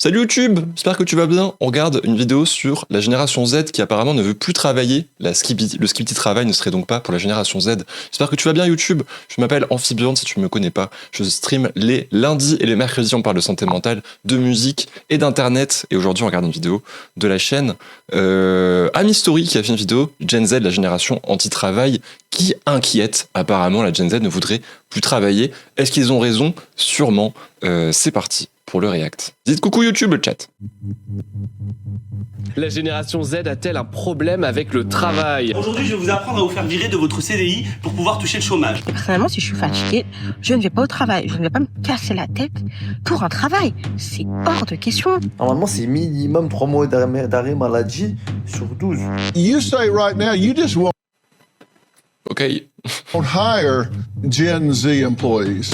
Salut YouTube, j'espère que tu vas bien. On regarde une vidéo sur la génération Z qui apparemment ne veut plus travailler. Le skibidi travail ne serait donc pas pour la génération Z. J'espère que tu vas bien YouTube. Je m'appelle Amphibian si tu ne me connais pas. Je stream les lundis et les mercredis. On parle de santé mentale, de musique et d'internet. Et aujourd'hui on regarde une vidéo de la chaîne Ami Story qui a fait une vidéo Gen Z, la génération anti-travail, qui inquiète. Apparemment la Gen Z ne voudrait plus travailler. Est-ce qu'ils ont raison? Sûrement. C'est parti pour le React. Dites coucou YouTube, le chat. La génération Z a-t-elle un problème avec le travail? Aujourd'hui, je vais vous apprendre à vous faire virer de votre CDI pour pouvoir toucher le chômage. Personnellement, si je suis fatiguée, je ne vais pas au travail. Je ne vais pas me casser la tête pour un travail. C'est hors de question. Normalement, c'est minimum 3 mois d'arrêt maladie sur 12. You say right now, you just won't Ok. hire Gen Z employees.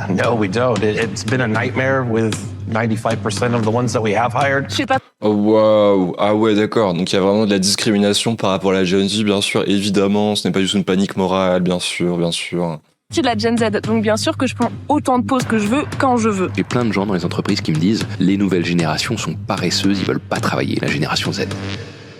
No, we don't. It's been a nightmare with 95% of the ones that we have hired. Je sais pas. Oh waouh. Ah ouais, d'accord. Donc il y a vraiment de la discrimination par rapport à la Gen Z, bien sûr. Évidemment, ce n'est pas juste une panique morale, bien sûr, bien sûr. Je suis de la Gen Z, donc bien sûr que je prends autant de pauses que je veux, quand je veux. J'ai plein de gens dans les entreprises qui me disent les nouvelles générations sont paresseuses, ils veulent pas travailler, la génération Z.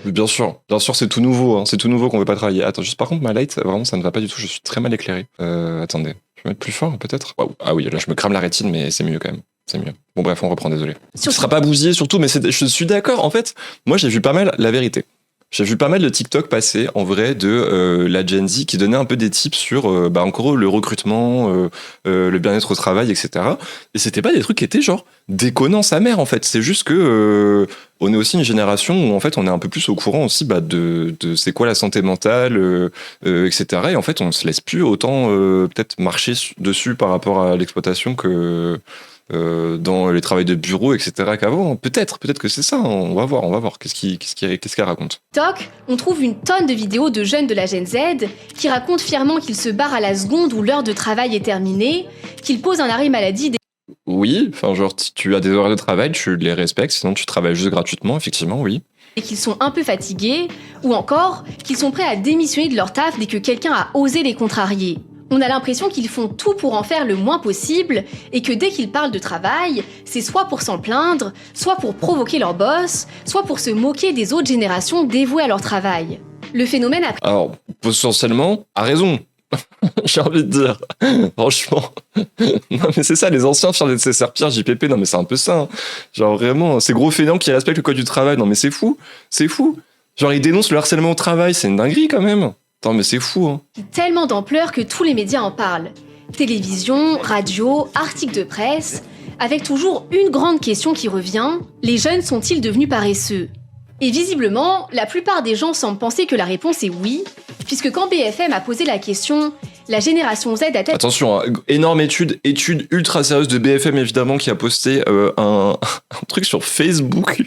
Bien sûr, c'est tout nouveau, hein. C'est tout nouveau qu'on veut pas travailler. Attends, juste par contre, ma light, vraiment, ça ne va pas du tout. Je suis très mal éclairé. Attendez, je vais mettre plus fort, peut-être. Waouh. Ah oui, là, je me crame la rétine, mais c'est mieux quand même. C'est mieux. Bon, bref, on reprend, désolé. Ce sera pas bousillé, surtout, mais je suis d'accord. En fait, moi, j'ai vu pas mal la vérité. J'ai vu pas mal de TikTok passer, en vrai, de la Gen Z qui donnait un peu des tips sur, encore le recrutement, le bien-être au travail, etc. Et c'était pas des trucs qui étaient genre déconnants sa mère, en fait. C'est juste que on est aussi une génération où, en fait, on est un peu plus au courant aussi de c'est quoi la santé mentale, etc. Et en fait, on se laisse plus autant peut-être marcher dessus par rapport à l'exploitation que dans les travails de bureau, etc. qu'avant. Peut-être que c'est ça. On va voir. Qu'est-ce qu'elle raconte. TikTok, on trouve une tonne de vidéos de jeunes de la Gen Z qui racontent fièrement qu'ils se barrent à la seconde où l'heure de travail est terminée, qu'ils posent un arrêt maladie. Oui, enfin genre tu as des horaires de travail, tu les respectes, sinon tu travailles juste gratuitement, effectivement, oui. Et qu'ils sont un peu fatigués, ou encore qu'ils sont prêts à démissionner de leur taf dès que quelqu'un a osé les contrarier. On a l'impression qu'ils font tout pour en faire le moins possible et que dès qu'ils parlent de travail, c'est soit pour s'en plaindre, soit pour provoquer leur boss, soit pour se moquer des autres générations dévouées à leur travail. Le phénomène a... Alors, potentiellement, a raison. J'ai envie de dire, franchement. Non mais c'est ça, les anciens fiers d'être ses serpillères, JPP, non mais c'est un peu ça. Hein. Genre vraiment, ces gros fainéants qui respectent le code du travail, non mais c'est fou. Genre ils dénoncent le harcèlement au travail, c'est une dinguerie quand même. Attends mais c'est fou. Hein. Tellement d'ampleur que tous les médias en parlent. Télévision, radio, articles de presse, avec toujours une grande question qui revient, les jeunes sont-ils devenus paresseux ? Et visiblement, la plupart des gens semblent penser que la réponse est oui, puisque quand BFM a posé la question « La génération Z a-t-elle... » Attention, hein, énorme étude ultra sérieuse de BFM évidemment qui a posté un truc sur Facebook.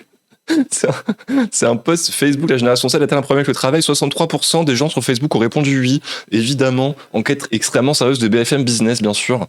C'est un post Facebook, la génération Z a-t-elle un problème avec le travail? 63% des gens sur Facebook ont répondu oui, évidemment. Enquête extrêmement sérieuse de BFM Business, bien sûr.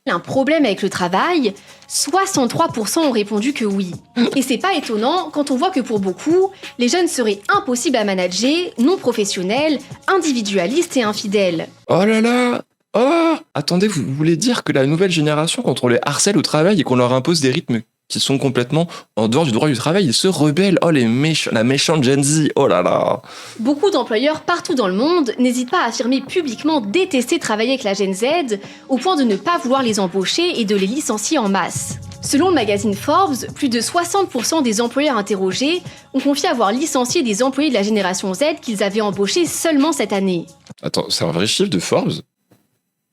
Un problème avec le travail, 63% ont répondu que oui. Et c'est pas étonnant quand on voit que pour beaucoup, les jeunes seraient impossibles à manager, non professionnels, individualistes et infidèles. Oh là là! Oh! Attendez, vous voulez dire que la nouvelle génération, quand on les harcèle au travail et qu'on leur impose des rythmes qui sont complètement en dehors du droit du travail, ils se rebellent. Oh la méchante Gen Z, oh là là. Beaucoup d'employeurs partout dans le monde n'hésitent pas à affirmer publiquement détester travailler avec la Gen Z, au point de ne pas vouloir les embaucher et de les licencier en masse. Selon le magazine Forbes, plus de 60% des employeurs interrogés ont confié avoir licencié des employés de la génération Z qu'ils avaient embauchés seulement cette année. Attends, c'est un vrai chiffre de Forbes?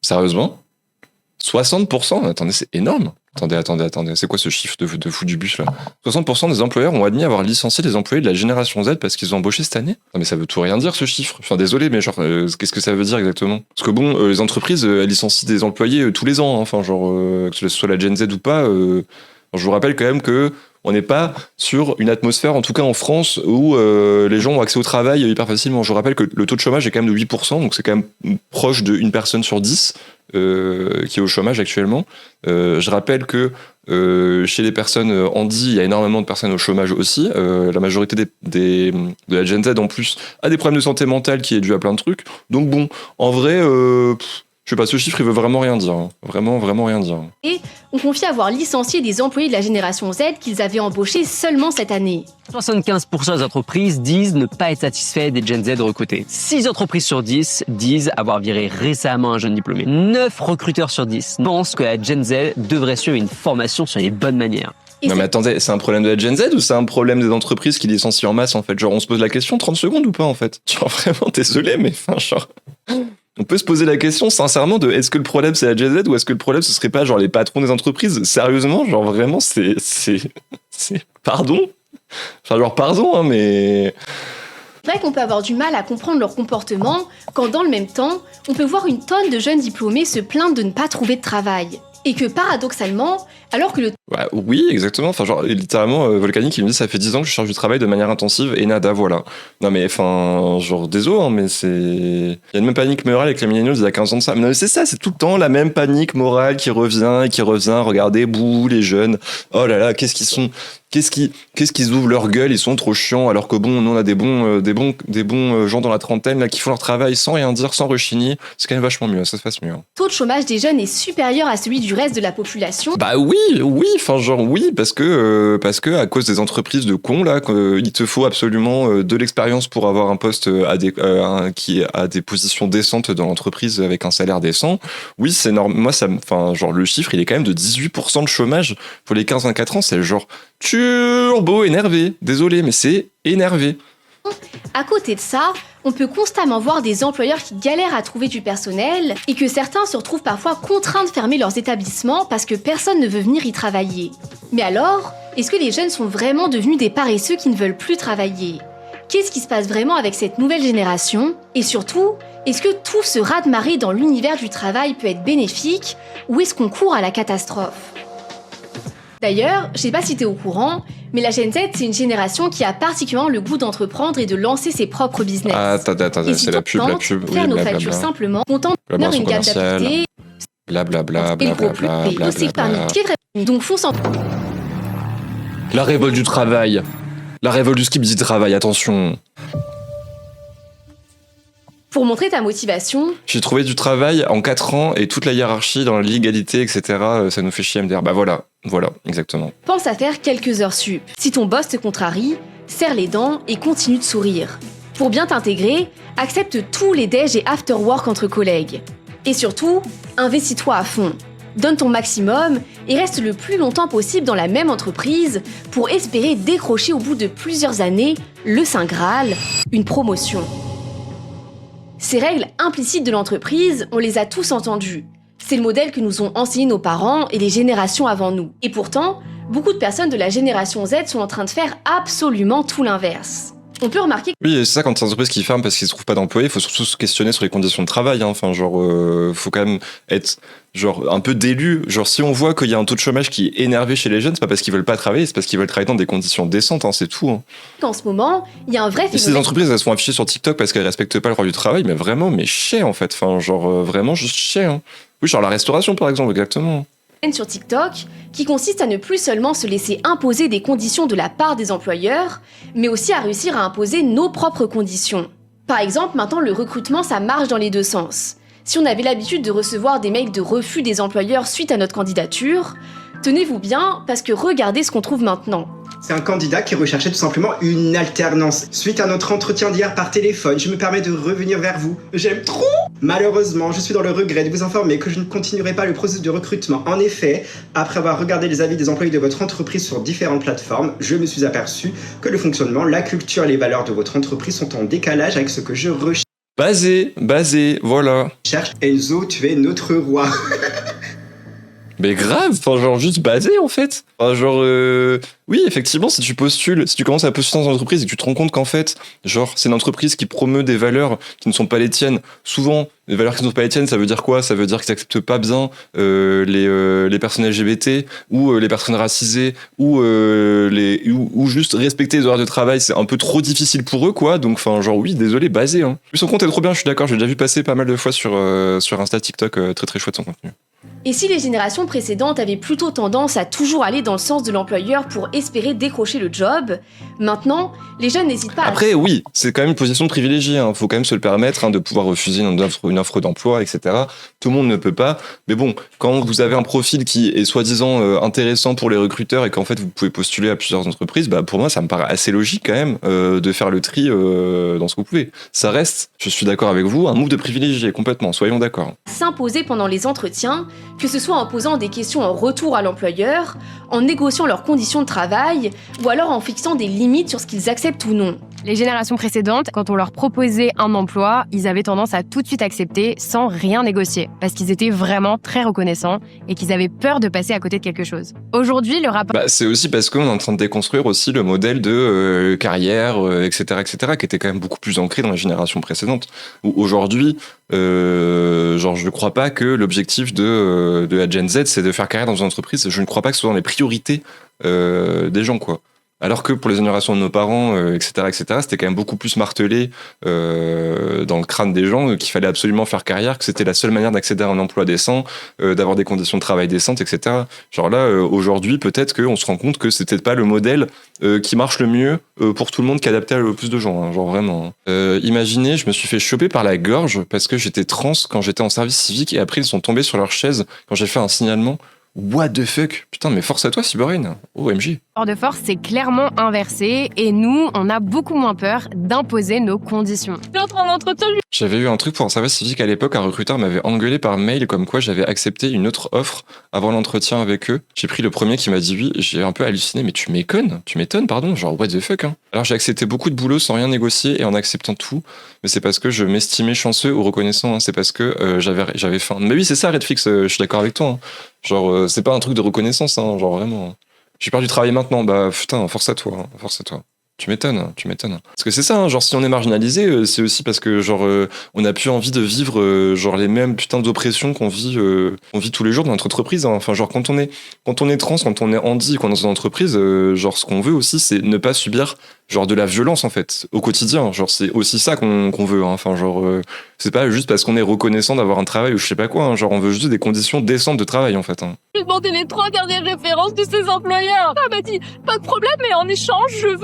Sérieusement? 60%? Attendez, c'est énorme. Attendez, c'est quoi ce chiffre de fou du bus là? 60% des employeurs ont admis avoir licencié des employés de la génération Z parce qu'ils ont embauché cette année? Non mais ça veut tout rien dire ce chiffre. Enfin désolé mais genre qu'est-ce que ça veut dire exactement? Parce que bon, les entreprises elles licencient des employés tous les ans, hein. Enfin genre que ce soit la Gen Z ou pas. Je vous rappelle quand même que on n'est pas sur une atmosphère, en tout cas en France, où les gens ont accès au travail hyper facilement. Je vous rappelle que le taux de chômage est quand même de 8%, donc c'est quand même proche d'une personne sur 10 qui est au chômage actuellement. Je rappelle que chez les personnes handi, il y a énormément de personnes au chômage aussi. La majorité de la Gen Z, en plus, a des problèmes de santé mentale qui est dû à plein de trucs. Donc bon, en vrai... Je sais pas, ce chiffre, il veut vraiment rien dire. Hein. Vraiment, vraiment rien dire. On confie avoir licencié des employés de la génération Z qu'ils avaient embauchés seulement cette année. 75% des entreprises disent ne pas être satisfaits des Gen Z recrutés. 6 entreprises sur 10 disent avoir viré récemment un jeune diplômé. 9 recruteurs sur 10 pensent que la Gen Z devrait suivre une formation sur les bonnes manières. Non mais attendez, c'est un problème de la Gen Z ou c'est un problème des entreprises qui licencient en masse en fait? Genre on se pose la question 30 secondes ou pas en fait? Genre vraiment désolé mais enfin genre... On peut se poser la question sincèrement de est-ce que le problème c'est la Gen Z ou est-ce que le problème ce serait pas genre les patrons des entreprises? Sérieusement, genre vraiment c'est... Pardon? Enfin genre pardon hein mais... C'est vrai qu'on peut avoir du mal à comprendre leur comportement quand dans le même temps, on peut voir une tonne de jeunes diplômés se plaindre de ne pas trouver de travail. Et que paradoxalement, alors que le... Bah, oui, exactement. Enfin, genre, littéralement, Volcanique, il me dit ça fait 10 ans que je cherche du travail de manière intensive et nada, voilà. Non, mais enfin, genre, désolé, hein, mais c'est. Il y a une même panique morale avec les millennials il y a 15 ans de ça. Mais non, mais c'est ça, c'est tout le temps la même panique morale qui revient et qui revient. Regardez, bouh, les jeunes. Oh là là, qu'est-ce qu'ils ouvrent leur gueule, ils sont trop chiants, alors que bon, nous on a des bons gens dans la trentaine là qui font leur travail sans rien dire, sans rechigner. C'est quand même vachement mieux, ça se fasse mieux. Le taux de chômage des jeunes est supérieur à celui du reste de la population. Bah oui, enfin genre oui, parce que à cause des entreprises de cons là, il te faut absolument de l'expérience pour avoir un poste qui a des positions décentes dans l'entreprise avec un salaire décent. Oui, c'est normal. Moi enfin genre le chiffre, il est quand même de 18% de chômage pour les 15-24 ans, c'est genre turbo énervé. Désolé, mais c'est énervé. À côté de ça, on peut constamment voir des employeurs qui galèrent à trouver du personnel et que certains se retrouvent parfois contraints de fermer leurs établissements parce que personne ne veut venir y travailler. Mais alors, est-ce que les jeunes sont vraiment devenus des paresseux qui ne veulent plus travailler? Qu'est-ce qui se passe vraiment avec cette nouvelle génération? Et surtout, est-ce que tout ce raz-de-marée dans l'univers du travail peut être bénéfique ou est-ce qu'on court à la catastrophe? D'ailleurs, je sais pas si t'es au courant, mais la Gen Z, c'est une génération qui a particulièrement le goût d'entreprendre et de lancer ses propres business. Attends, c'est la pub. Faire nos factures simplement, content d'obtenir une gamme d'appliqués, blablabla. Donc fonce en... La révolte du travail. La révolte du skip du travail, attention. Pour montrer ta motivation... J'ai trouvé du travail en 4 ans et toute la hiérarchie dans l'illégalité, etc. Ça nous fait chier MDR. Bah voilà, exactement. Pense à faire quelques heures sup. Si ton boss te contrarie, serre les dents et continue de sourire. Pour bien t'intégrer, accepte tous les déj et after work entre collègues. Et surtout, investis-toi à fond. Donne ton maximum et reste le plus longtemps possible dans la même entreprise pour espérer décrocher au bout de plusieurs années le Saint Graal, une promotion. Ces règles implicites de l'entreprise, on les a tous entendues. C'est le modèle que nous ont enseigné nos parents et les générations avant nous. Et pourtant, beaucoup de personnes de la génération Z sont en train de faire absolument tout l'inverse. On peut remarquer... Oui, c'est ça, quand c'est une entreprise qui ferme parce qu'ils ne trouvent pas d'employés, il faut surtout se questionner sur les conditions de travail. Hein. Enfin, genre, faut quand même être genre un peu d'élu. Genre, si on voit qu'il y a un taux de chômage qui est énervé chez les jeunes, c'est pas parce qu'ils veulent pas travailler, c'est parce qu'ils veulent travailler dans des conditions décentes, hein, c'est tout. Hein. En ce moment, il y a un vrai phénomène... Ces entreprises, elles sont affichées sur TikTok parce qu'elles respectent pas le droit du travail, mais vraiment, mais chier en fait. Enfin, genre, vraiment juste chier. Hein. Oui, genre la restauration par exemple, exactement. Sur TikTok, qui consiste à ne plus seulement se laisser imposer des conditions de la part des employeurs, mais aussi à réussir à imposer nos propres conditions. Par exemple, maintenant le recrutement, ça marche dans les deux sens. Si on avait l'habitude de recevoir des mails de refus des employeurs suite à notre candidature, tenez-vous bien, parce que regardez ce qu'on trouve maintenant. C'est un candidat qui recherchait tout simplement une alternance. Suite à notre entretien d'hier par téléphone, je me permets de revenir vers vous. J'aime trop! Malheureusement, je suis dans le regret de vous informer que je ne continuerai pas le processus de recrutement. En effet, après avoir regardé les avis des employés de votre entreprise sur différentes plateformes, je me suis aperçu que le fonctionnement, la culture et les valeurs de votre entreprise sont en décalage avec ce que je recherche. Basé, voilà. Cherche Enzo, tu es notre roi. Mais grave, enfin genre juste basé en fait. Enfin, genre oui effectivement si tu commences à postuler dans une entreprise et que tu te rends compte qu'en fait genre c'est une entreprise qui promeut des valeurs qui ne sont pas les tiennes. Souvent les valeurs qui ne sont pas les tiennes ça veut dire quoi? Ça veut dire qu'ils n'acceptent pas bien les personnes LGBT ou les personnes racisées ou juste respecter les horaires de travail c'est un peu trop difficile pour eux quoi. Donc enfin genre oui désolé basé. Hein. Son compte est trop bien je suis d'accord j'ai déjà vu passer pas mal de fois sur Insta TikTok très très chouette son contenu. Et si les générations précédentes avaient plutôt tendance à toujours aller dans le sens de l'employeur pour espérer décrocher le job, maintenant, les jeunes n'hésitent pas Après, oui, c'est quand même une position privilégiée. Hein. Faut quand même se le permettre de pouvoir refuser une offre d'emploi, etc. Tout le monde ne peut pas. Mais bon, quand vous avez un profil qui est soi-disant intéressant pour les recruteurs et qu'en fait vous pouvez postuler à plusieurs entreprises, pour moi ça me paraît assez logique quand même de faire le tri dans ce que vous pouvez. Ça reste, je suis d'accord avec vous, un move de privilégié complètement, soyons d'accord. S'imposer pendant les entretiens, que ce soit en posant des questions en retour à l'employeur, en négociant leurs conditions de travail, ou alors en fixant des limites sur ce qu'ils acceptent ou non. Les générations précédentes, quand on leur proposait un emploi, ils avaient tendance à tout de suite accepter sans rien négocier, parce qu'ils étaient vraiment très reconnaissants et qu'ils avaient peur de passer à côté de quelque chose. Aujourd'hui, le rapport... c'est aussi parce qu'on est en train de déconstruire aussi le modèle de carrière, etc., qui était quand même beaucoup plus ancré dans les générations précédentes. Où aujourd'hui, je crois pas que l'objectif de la Gen Z, c'est de faire carrière dans une entreprise. Je ne crois pas que ce soit dans les priorités des gens, quoi. Alors que pour les générations de nos parents, etc., c'était quand même beaucoup plus martelé dans le crâne des gens qu'il fallait absolument faire carrière, que c'était la seule manière d'accéder à un emploi décent, d'avoir des conditions de travail décentes, etc. Genre là, aujourd'hui, peut-être qu'on se rend compte que c'était pas le modèle qui marche le mieux pour tout le monde, qui adaptait à le plus de gens, hein, genre vraiment. Imaginez, je me suis fait choper par la gorge parce que j'étais trans quand j'étais en service civique et après ils sont tombés sur leur chaise quand j'ai fait un signalement. What the fuck? Putain, mais force à toi, Cyborine. OMG. de force, c'est clairement inversé et nous, on a beaucoup moins peur d'imposer nos conditions. J'avais eu un truc pour un service civique à l'époque, un recruteur m'avait engueulé par mail comme quoi j'avais accepté une autre offre avant l'entretien avec eux. J'ai pris le premier qui m'a dit oui, j'ai un peu halluciné, mais tu m'étonnes, pardon, genre what the fuck, hein. Alors j'ai accepté beaucoup de boulot sans rien négocier et en acceptant tout, mais c'est parce que je m'estimais chanceux ou reconnaissant, hein. C'est parce que j'avais faim. Mais oui, c'est ça, Redflix, je suis d'accord avec toi, hein. Genre, c'est pas un truc de reconnaissance, hein, genre vraiment. J'ai perdu du travail maintenant, putain, force à toi, hein, force à toi. Tu m'étonnes. Parce que c'est ça, hein, genre si on est marginalisé, c'est aussi parce que genre on a plus envie de vivre genre les mêmes putains d'oppressions qu'on vit tous les jours dans notre entreprise, hein. Enfin genre quand on est trans, quand on est handi, quand on est dans une entreprise, genre ce qu'on veut aussi c'est ne pas subir genre de la violence en fait au quotidien, genre c'est aussi ça qu'on veut, hein. Enfin genre c'est pas juste parce qu'on est reconnaissant d'avoir un travail ou je sais pas quoi, hein. Genre on veut juste des conditions décentes de travail en fait, hein. J'ai demandé les 3 dernières références de ses employeurs. Elle m'a dit pas de problème, mais en échange, elle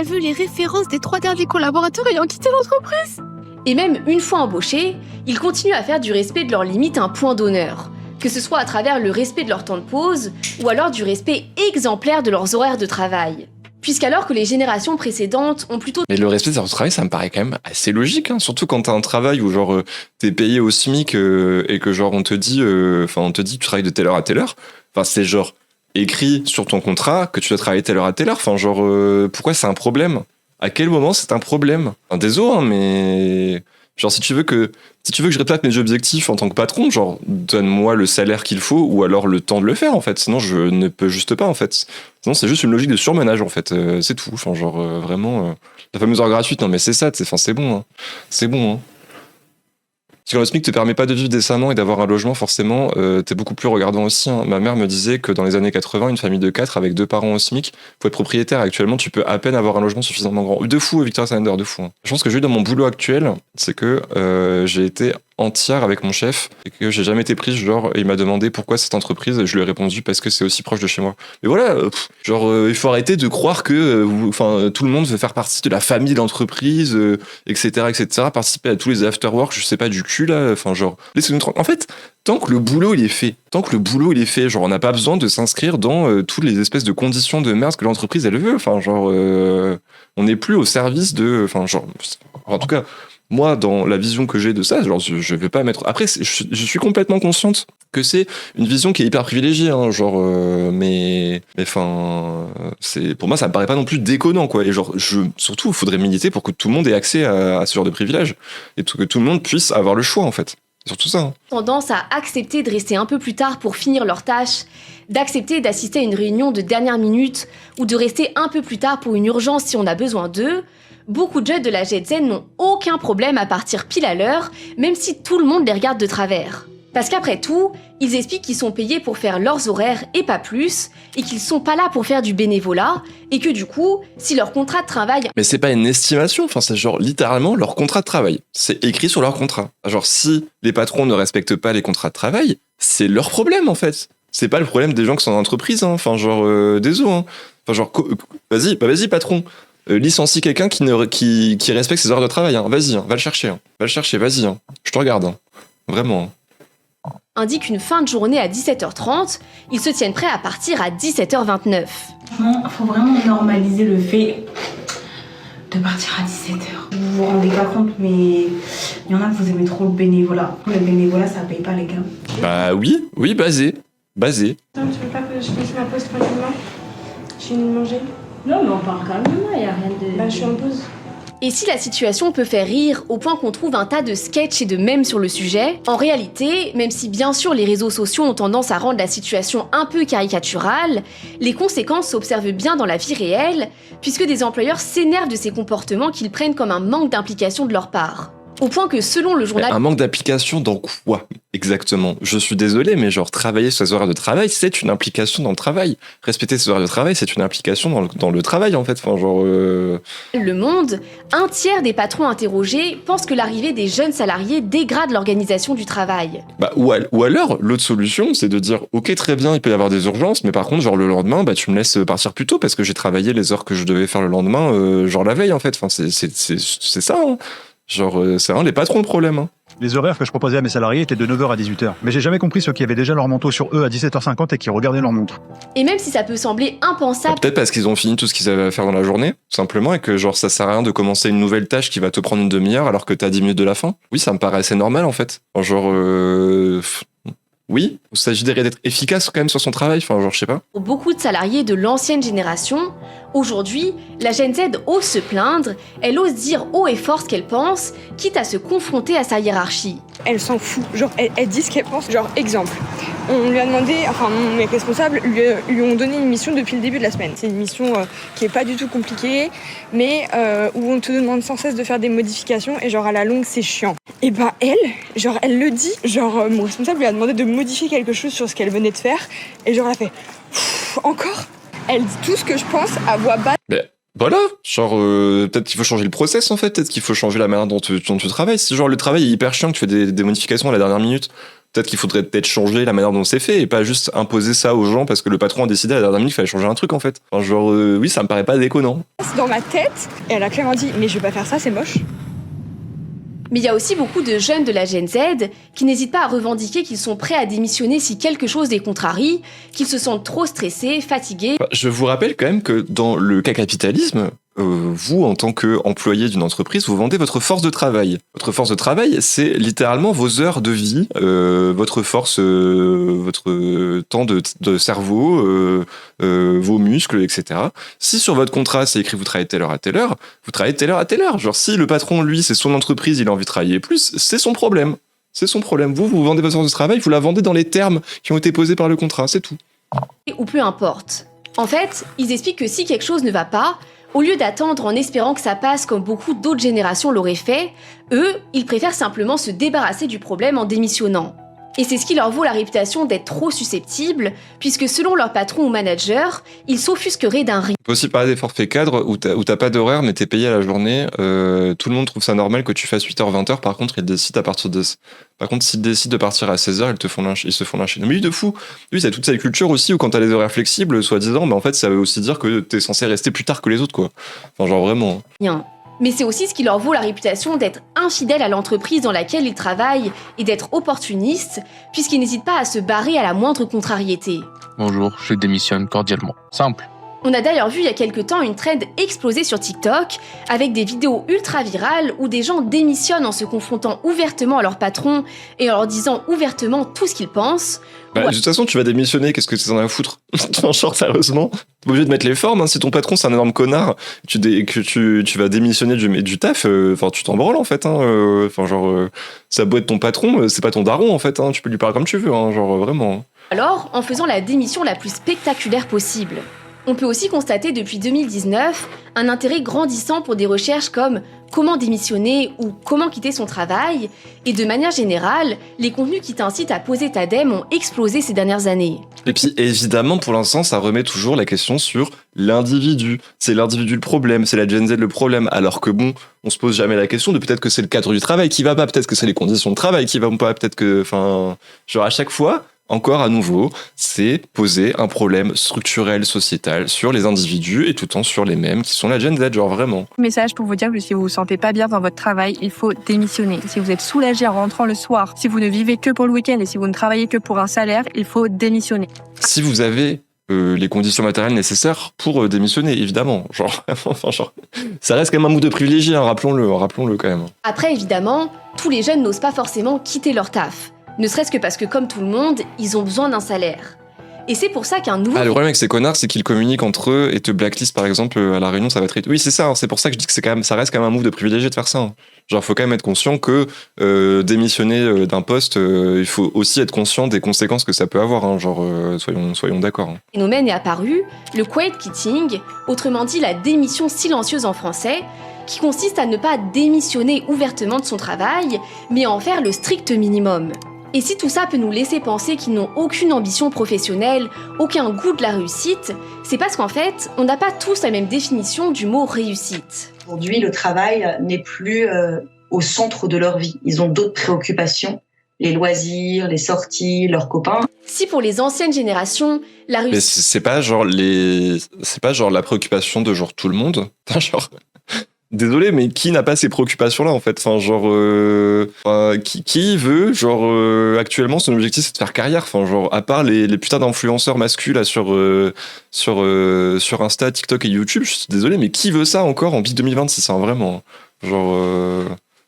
veut les références des 3 derniers collaborateurs ayant quitté l'entreprise. Et même une fois embauchés, ils continuent à faire du respect de leurs limites un point d'honneur. Que ce soit à travers le respect de leur temps de pause, ou alors du respect exemplaire de leurs horaires de travail. Puisqu'alors que les générations précédentes ont plutôt... Mais le respect de leur travail, ça me paraît quand même assez logique, hein. Surtout quand t'as un travail où genre t'es payé au SMIC et que genre on te dit tu travailles de telle heure à telle heure. Enfin c'est genre écrit sur ton contrat que tu dois travailler telle heure à telle heure. Enfin genre pourquoi c'est un problème? À quel moment c'est un problème? Enfin, désolé, hein, mais genre si tu veux que je répète mes objectifs en tant que patron, genre donne-moi le salaire qu'il faut ou alors le temps de le faire en fait. Sinon je ne peux juste pas en fait. Sinon c'est juste une logique de surmenage en fait. C'est tout. Enfin genre vraiment la fameuse heure gratuite. Non mais c'est ça. C'est bon. Hein. C'est bon. Hein. Parce que le SMIC te permet pas de vivre décemment et d'avoir un logement, forcément, t'es beaucoup plus regardant aussi, hein. Ma mère me disait que dans les années 80, une famille de 4 avec 2 parents au SMIC, faut être propriétaire. Actuellement, tu peux à peine avoir un logement suffisamment grand. De fou, Victor Sander, de fou, hein. Je pense que j'ai eu dans mon boulot actuel, c'est que j'ai été entière avec mon chef et que j'ai jamais été prise, genre il m'a demandé pourquoi cette entreprise, je lui ai répondu parce que c'est aussi proche de chez moi. Mais voilà, il faut arrêter de croire que tout le monde veut faire partie de la famille de l'entreprise, etc., participer à tous les afterwork, je sais pas, du cul là, enfin genre laissez-nous tranquille. En fait, tant que le boulot il est fait, genre on n'a pas besoin de s'inscrire dans toutes les espèces de conditions de merde que l'entreprise elle veut, enfin genre on n'est plus au service de, enfin genre en tout cas moi, dans la vision que j'ai de ça, genre, je vais pas mettre... Après, je suis complètement consciente que c'est une vision qui est hyper privilégiée, hein, genre... mais pour moi, ça me paraît pas non plus déconnant, quoi. Et genre, surtout, il faudrait militer pour que tout le monde ait accès à ce genre de privilèges. Et que tout le monde puisse avoir le choix, en fait. Surtout ça, hein. Tendance à accepter de rester un peu plus tard pour finir leurs tâches, d'accepter d'assister à une réunion de dernière minute, ou de rester un peu plus tard pour une urgence si on a besoin d'eux. Beaucoup de jeunes de la Gen Z n'ont aucun problème à partir pile à l'heure, même si tout le monde les regarde de travers. Parce qu'après tout, ils expliquent qu'ils sont payés pour faire leurs horaires et pas plus, et qu'ils sont pas là pour faire du bénévolat, et que du coup, si leur contrat de travail... Mais c'est pas une estimation, enfin c'est genre littéralement leur contrat de travail. C'est écrit sur leur contrat. Genre si les patrons ne respectent pas les contrats de travail, c'est leur problème en fait. C'est pas le problème des gens qui sont en entreprise, hein. Enfin genre désolé. Hein. Enfin genre vas-y patron. Licencie quelqu'un qui respecte ses heures de travail. Hein. Vas-y, hein. Va le chercher. Hein. Va le chercher, vas-y. Hein. Je te regarde. Hein. Vraiment. Indique une fin de journée à 17h30, ils se tiennent prêts à partir à 17h29. Il faut vraiment normaliser le fait de partir à 17h. Vous vous rendez pas compte, mais il y en a que vous aimez trop le bénévolat. Le bénévolat, ça paye pas, les gars. Bah oui, basé. Non, tu veux pas que je fasse ma pause tranquillement? J'ai fini de manger? Non, mais on parle quand même de moi, y a rien de... Bah, je suis en pause. Et si la situation peut faire rire au point qu'on trouve un tas de sketchs et de mèmes sur le sujet, en réalité, même si bien sûr les réseaux sociaux ont tendance à rendre la situation un peu caricaturale, les conséquences s'observent bien dans la vie réelle, puisque des employeurs s'énervent de ces comportements qu'ils prennent comme un manque d'implication de leur part. Au point que selon le journal... Un manque d'application dans quoi exactement? Je suis désolé, mais genre travailler sur ses horaires de travail, c'est une implication dans le travail. Respecter ses horaires de travail, c'est une implication dans le travail en fait. Enfin, genre... Le Monde, un tiers des patrons interrogés pensent que l'arrivée des jeunes salariés dégrade l'organisation du travail. Bah, ou alors, l'autre solution, c'est de dire ok, très bien, il peut y avoir des urgences, mais par contre, genre le lendemain, bah tu me laisses partir plus tôt parce que j'ai travaillé les heures que je devais faire le lendemain, genre la veille en fait. Enfin, c'est ça. Hein. Genre, c'est vraiment les patrons le problème. Hein. Les horaires que je proposais à mes salariés étaient de 9h à 18h. Mais j'ai jamais compris ceux qui avaient déjà leur manteau sur eux à 17h50 et qui regardaient leur montre. Et même si ça peut sembler impensable... Peut-être parce qu'ils ont fini tout ce qu'ils avaient à faire dans la journée, tout simplement, et que genre ça sert à rien de commencer une nouvelle tâche qui va te prendre une demi-heure alors que t'as 10 minutes de la fin. Oui, ça me paraît assez normal en fait. Genre, oui, il s'agit d'être efficace quand même sur son travail, enfin genre je sais pas. Pour beaucoup de salariés de l'ancienne génération, aujourd'hui, la Gen Z ose se plaindre, elle ose dire haut et fort ce qu'elle pense, quitte à se confronter à sa hiérarchie. Elle s'en fout, genre elle dit ce qu'elle pense. Genre exemple, on lui a demandé, enfin mes responsables lui ont donné une mission depuis le début de la semaine. C'est une mission qui est pas du tout compliquée, mais où on te demande sans cesse de faire des modifications et genre à la longue c'est chiant. Et ben elle le dit, genre mon responsable lui a demandé de modifier quelque chose sur ce qu'elle venait de faire et genre elle a fait encore. Elle dit tout ce que je pense à voix basse. Mais voilà, genre peut-être qu'il faut changer le process en fait, peut-être qu'il faut changer la manière dont tu travailles. Si genre le travail est hyper chiant, que tu fais des modifications à la dernière minute, peut-être qu'il faudrait peut-être changer la manière dont c'est fait et pas juste imposer ça aux gens parce que le patron a décidé à la dernière minute qu'il fallait changer un truc en fait. Enfin, genre oui, ça me paraît pas déconnant. Dans ma tête, et elle a clairement dit mais je vais pas faire ça, c'est moche. Mais il y a aussi beaucoup de jeunes de la Gen Z qui n'hésitent pas à revendiquer qu'ils sont prêts à démissionner si quelque chose les contrarie, qu'ils se sentent trop stressés, fatigués. Je vous rappelle quand même que dans le cas capitalisme, vous, en tant qu'employé d'une entreprise, vous vendez votre force de travail. Votre force de travail, c'est littéralement vos heures de vie, votre force, votre temps de cerveau, vos muscles, etc. Si sur votre contrat, c'est écrit vous travaillez telle heure à telle heure, vous travaillez telle heure à telle heure. Genre, si le patron, lui, c'est son entreprise, il a envie de travailler plus, c'est son problème. C'est son problème. Vous vendez votre force de travail, vous la vendez dans les termes qui ont été posés par le contrat, c'est tout. Ou peu importe. En fait, ils expliquent que si quelque chose ne va pas, au lieu d'attendre en espérant que ça passe comme beaucoup d'autres générations l'auraient fait, eux, ils préfèrent simplement se débarrasser du problème en démissionnant. Et c'est ce qui leur vaut la réputation d'être trop susceptibles, puisque selon leur patron ou manager, ils s'offusqueraient d'un rien. On peut aussi parler des forfaits cadres où t'as pas d'horaire mais t'es payé à la journée. Tout le monde trouve ça normal que tu fasses 8h-20h, par contre ils décident à partir de... Par contre s'ils décident de partir à 16h, ils se font lyncher. Mais lui de fou. Lui c'est toute cette culture aussi où quand t'as les horaires flexibles, soi-disant, en fait ça veut aussi dire que t'es censé rester plus tard que les autres quoi. Enfin genre vraiment. Rien. Mais c'est aussi ce qui leur vaut la réputation d'être infidèles à l'entreprise dans laquelle ils travaillent et d'être opportunistes, puisqu'ils n'hésitent pas à se barrer à la moindre contrariété. Bonjour, je démissionne cordialement. Simple. On a d'ailleurs vu il y a quelques temps une trend exploser sur TikTok, avec des vidéos ultra virales où des gens démissionnent en se confrontant ouvertement à leur patron et en leur disant ouvertement tout ce qu'ils pensent. Bah, de toute façon, tu vas démissionner, qu'est-ce que tu en as à foutre? Genre, sérieusement, t'es obligé de mettre les formes, hein. Si ton patron c'est un énorme connard, que tu vas démissionner du taf, enfin tu t'en branles en fait, hein. Enfin genre, ça a beau être ton patron, c'est pas ton daron en fait, hein. Tu peux lui parler comme tu veux, hein, genre vraiment. Alors, en faisant la démission la plus spectaculaire possible. On peut aussi constater depuis 2019 un intérêt grandissant pour des recherches comme comment démissionner ou comment quitter son travail, et de manière générale, les contenus qui t'incitent à poser ta dème ont explosé ces dernières années. Et puis évidemment, pour l'instant, ça remet toujours la question sur l'individu. C'est l'individu le problème, c'est la Gen Z le problème, alors que bon, on se pose jamais la question de peut-être que c'est le cadre du travail qui va pas, peut-être que c'est les conditions de travail qui vont pas, peut-être que, enfin, genre à chaque fois, encore à nouveau, c'est poser un problème structurel, sociétal sur les individus et tout le temps sur les mêmes qui sont la Gen Z, genre vraiment. Message pour vous dire que si vous vous sentez pas bien dans votre travail, il faut démissionner. Si vous êtes soulagé en rentrant le soir, si vous ne vivez que pour le week-end et si vous ne travaillez que pour un salaire, il faut démissionner. Si vous avez les conditions matérielles nécessaires pour démissionner, évidemment. Genre, ça reste quand même un move de privilégié, hein, rappelons-le quand même. Après, évidemment, tous les jeunes n'osent pas forcément quitter leur taf. Ne serait-ce que parce que, comme tout le monde, ils ont besoin d'un salaire. Et c'est pour ça qu'un nouveau... Ah, le problème avec ces connards, c'est qu'ils communiquent entre eux et te blacklist, par exemple, à la réunion, ça va être... Oui, c'est ça, hein, c'est pour ça que je dis que ça reste quand même un move de privilégié de faire ça. Hein. Genre, faut quand même être conscient que démissionner d'un poste, il faut aussi être conscient des conséquences que ça peut avoir. Hein, genre, soyons d'accord. Hein. Le phénomène est apparu, le quiet quitting, autrement dit la démission silencieuse en français, qui consiste à ne pas démissionner ouvertement de son travail, mais à en faire le strict minimum. Et si tout ça peut nous laisser penser qu'ils n'ont aucune ambition professionnelle, aucun goût de la réussite, c'est parce qu'en fait, on n'a pas tous la même définition du mot réussite. Aujourd'hui, le travail n'est plus au centre de leur vie. Ils ont d'autres préoccupations, les loisirs, les sorties, leurs copains. Si pour les anciennes générations, la réussite... Mais c'est pas genre la préoccupation de genre tout le monde. Enfin, genre... Désolé, mais qui n'a pas ces préoccupations-là, en fait? Enfin, genre, qui veut, genre, actuellement, son objectif, c'est de faire carrière? Enfin, genre, à part les putains d'influenceurs masculins sur Insta, TikTok et YouTube, je suis désolé, mais qui veut ça encore en 2026, hein, vraiment? Genre,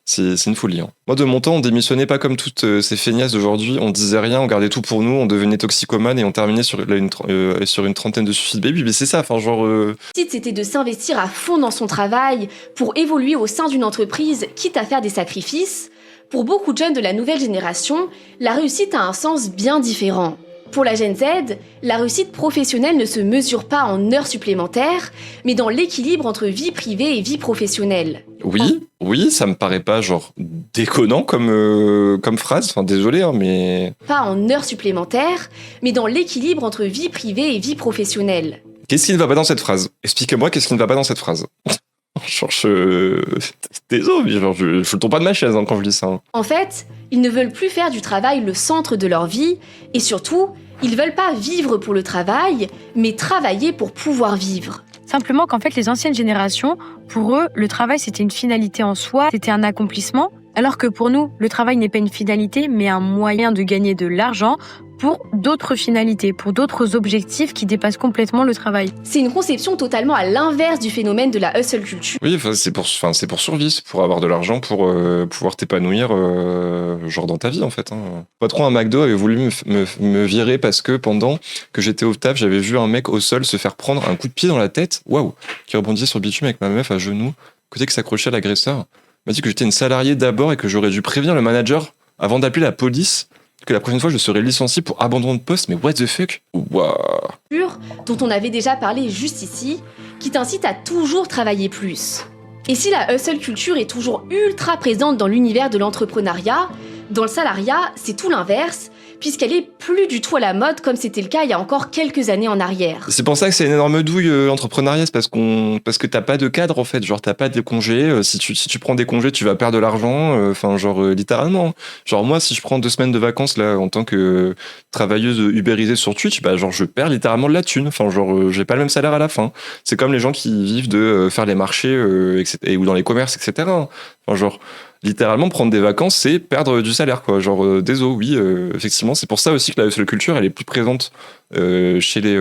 c'est une folie. Hein. Moi, de mon temps, on démissionnait pas comme toutes ces feignasses d'aujourd'hui. On disait rien, on gardait tout pour nous, on devenait toxicomane et on terminait sur une trentaine de suicides baby. Mais c'est ça, enfin, genre... C'était de s'investir à fond dans son travail pour évoluer au sein d'une entreprise, quitte à faire des sacrifices. Pour beaucoup de jeunes de la nouvelle génération, la réussite a un sens bien différent. Pour la Gen Z, la réussite professionnelle ne se mesure pas en heures supplémentaires, mais dans l'équilibre entre vie privée et vie professionnelle. Oui, ça me paraît pas genre déconnant comme phrase, enfin désolé, hein, mais... Pas en heures supplémentaires, mais dans l'équilibre entre vie privée et vie professionnelle. Qu'est-ce qui ne va pas dans cette phrase? Expliquez-moi qu'est-ce qui ne va pas dans cette phrase. Genre, désolé, genre, je ne tombe pas de ma chaise hein, quand je dis ça. Hein. En fait, ils ne veulent plus faire du travail le centre de leur vie, et surtout, ils veulent pas vivre pour le travail, mais travailler pour pouvoir vivre. Simplement qu'en fait, les anciennes générations, pour eux, le travail, c'était une finalité en soi, c'était un accomplissement, alors que pour nous, le travail n'est pas une finalité, mais un moyen de gagner de l'argent pour d'autres finalités, pour d'autres objectifs qui dépassent complètement le travail. C'est une conception totalement à l'inverse du phénomène de la hustle culture. Oui, c'est pour survivre, c'est pour avoir de l'argent, pour pouvoir t'épanouir genre dans ta vie en fait. Hein. Le patron à McDo avait voulu me virer parce que pendant que j'étais au taf, j'avais vu un mec au sol se faire prendre un coup de pied dans la tête, waouh, qui rebondissait sur le bitume avec ma meuf à genoux, côté qui s'accrochait à l'agresseur. Il m'a dit que j'étais une salariée d'abord et que j'aurais dû prévenir le manager avant d'appeler la police que la prochaine fois je serais licencié pour abandon de poste, mais what the fuck? Wow. Dont on avait déjà parlé juste ici, qui t'incite à toujours travailler plus. Et si la hustle culture est toujours ultra présente dans l'univers de l'entrepreneuriat, dans le salariat, c'est tout l'inverse, puisqu'elle est plus du tout à la mode comme c'était le cas il y a encore quelques années en arrière. C'est pour ça que c'est une énorme douille l'entrepreneuriat, c'est parce que t'as pas de cadre en fait, genre t'as pas de congés, si tu prends des congés tu vas perdre de l'argent, enfin littéralement. Genre moi si je prends 2 semaines de vacances là en tant que travailleuse ubérisée sur Twitch, bah genre je perds littéralement de la thune, enfin genre j'ai pas le même salaire à la fin. C'est comme les gens qui vivent de faire les marchés ou dans les commerces etc. Enfin genre littéralement prendre des vacances c'est perdre du salaire quoi, genre désolé oui effectivement c'est pour ça aussi que la hustle culture elle est plus présente chez les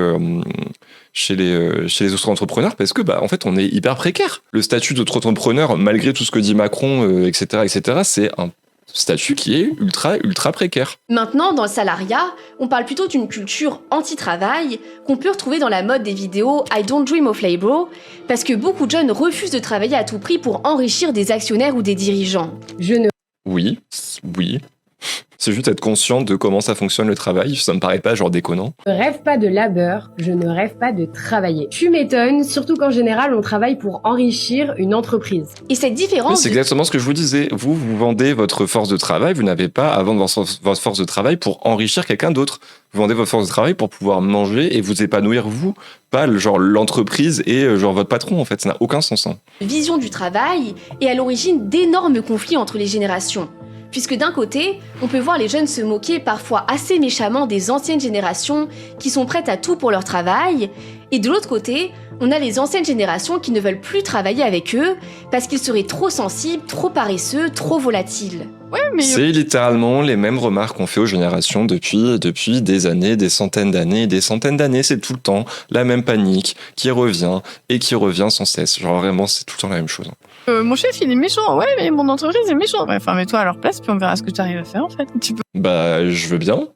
autres entrepreneurs parce que bah en fait on est hyper précaire. Le statut d'autre entrepreneur malgré tout ce que dit Macron etc c'est un statut qui est ultra précaire. Maintenant, dans le salariat, on parle plutôt d'une culture anti-travail qu'on peut retrouver dans la mode des vidéos I don't dream of labor, parce que beaucoup de jeunes refusent de travailler à tout prix pour enrichir des actionnaires ou des dirigeants. Oui. C'est juste être conscient de comment ça fonctionne le travail. Ça me paraît pas genre déconnant. Je ne rêve pas de labeur, je ne rêve pas de travailler. Tu m'étonnes, surtout qu'en général, on travaille pour enrichir une entreprise. Et cette différence... C'est exactement ce que je vous disais. Vous vendez votre force de travail, vous n'avez pas à vendre votre force de travail pour enrichir quelqu'un d'autre. Vous vendez votre force de travail pour pouvoir manger et vous épanouir vous, pas genre l'entreprise et genre votre patron en fait. Ça n'a aucun sens. Hein. Vision du travail est à l'origine d'énormes conflits entre les générations. Puisque d'un côté, on peut voir les jeunes se moquer parfois assez méchamment des anciennes générations qui sont prêtes à tout pour leur travail, et de l'autre côté, on a les anciennes générations qui ne veulent plus travailler avec eux parce qu'ils seraient trop sensibles, trop paresseux, trop volatiles. Ouais, mais... C'est littéralement les mêmes remarques qu'on fait aux générations depuis des années, des centaines d'années, c'est tout le temps la même panique qui revient et qui revient sans cesse. Genre vraiment, c'est tout le temps la même chose. Mon chef, il est méchant. Ouais, mais mon entreprise est méchante. Ouais, enfin, mets-toi à leur place, puis on verra ce que tu arrives à faire, en fait. Tu peux... Bah, je veux bien,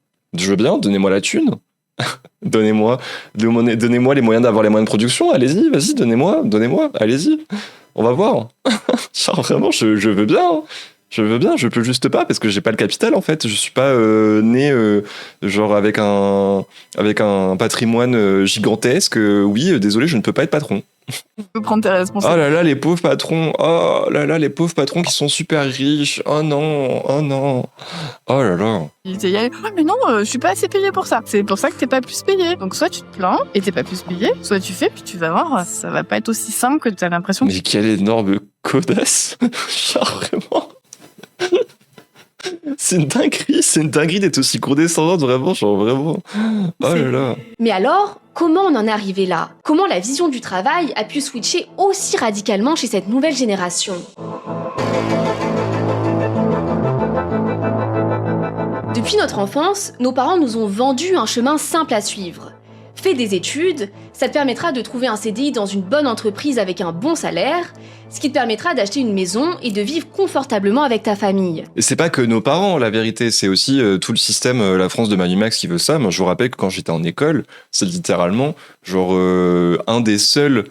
donnez-moi la thune. donnez-moi les moyens d'avoir les moyens de production, allez-y, vas-y, donnez-moi, allez-y. On va voir. Genre vraiment, je veux bien. Hein. Je veux bien, je peux juste pas parce que j'ai pas le capital en fait. Je suis pas né genre avec un patrimoine gigantesque. Oui, désolé, je ne peux pas être patron. Tu peux prendre tes responsabilités. Oh là là, les pauvres patrons. Oh là là, les pauvres patrons qui sont super riches. Oh non. Oh là là. Il disait, ouais, mais non, je suis pas assez payé pour ça. C'est pour ça que t'es pas plus payé. Donc soit tu te plains et t'es pas plus payé, soit tu fais, puis tu vas voir, ça va pas être aussi simple que t'as l'impression. Mais quelle énorme codasse. Genre vraiment. C'est une dinguerie d'être aussi condescendante, vraiment, genre vraiment. Oh là là. Mais alors, comment on en est arrivé là? Comment la vision du travail a pu switcher aussi radicalement chez cette nouvelle génération? Depuis notre enfance, nos parents nous ont vendu un chemin simple à suivre. Fais des études, ça te permettra de trouver un CDI dans une bonne entreprise avec un bon salaire, ce qui te permettra d'acheter une maison et de vivre confortablement avec ta famille. Et c'est pas que nos parents, la vérité, c'est aussi tout le système, la France de Manumax qui veut ça. Moi, je vous rappelle que quand j'étais en école, c'est littéralement genre un des seuls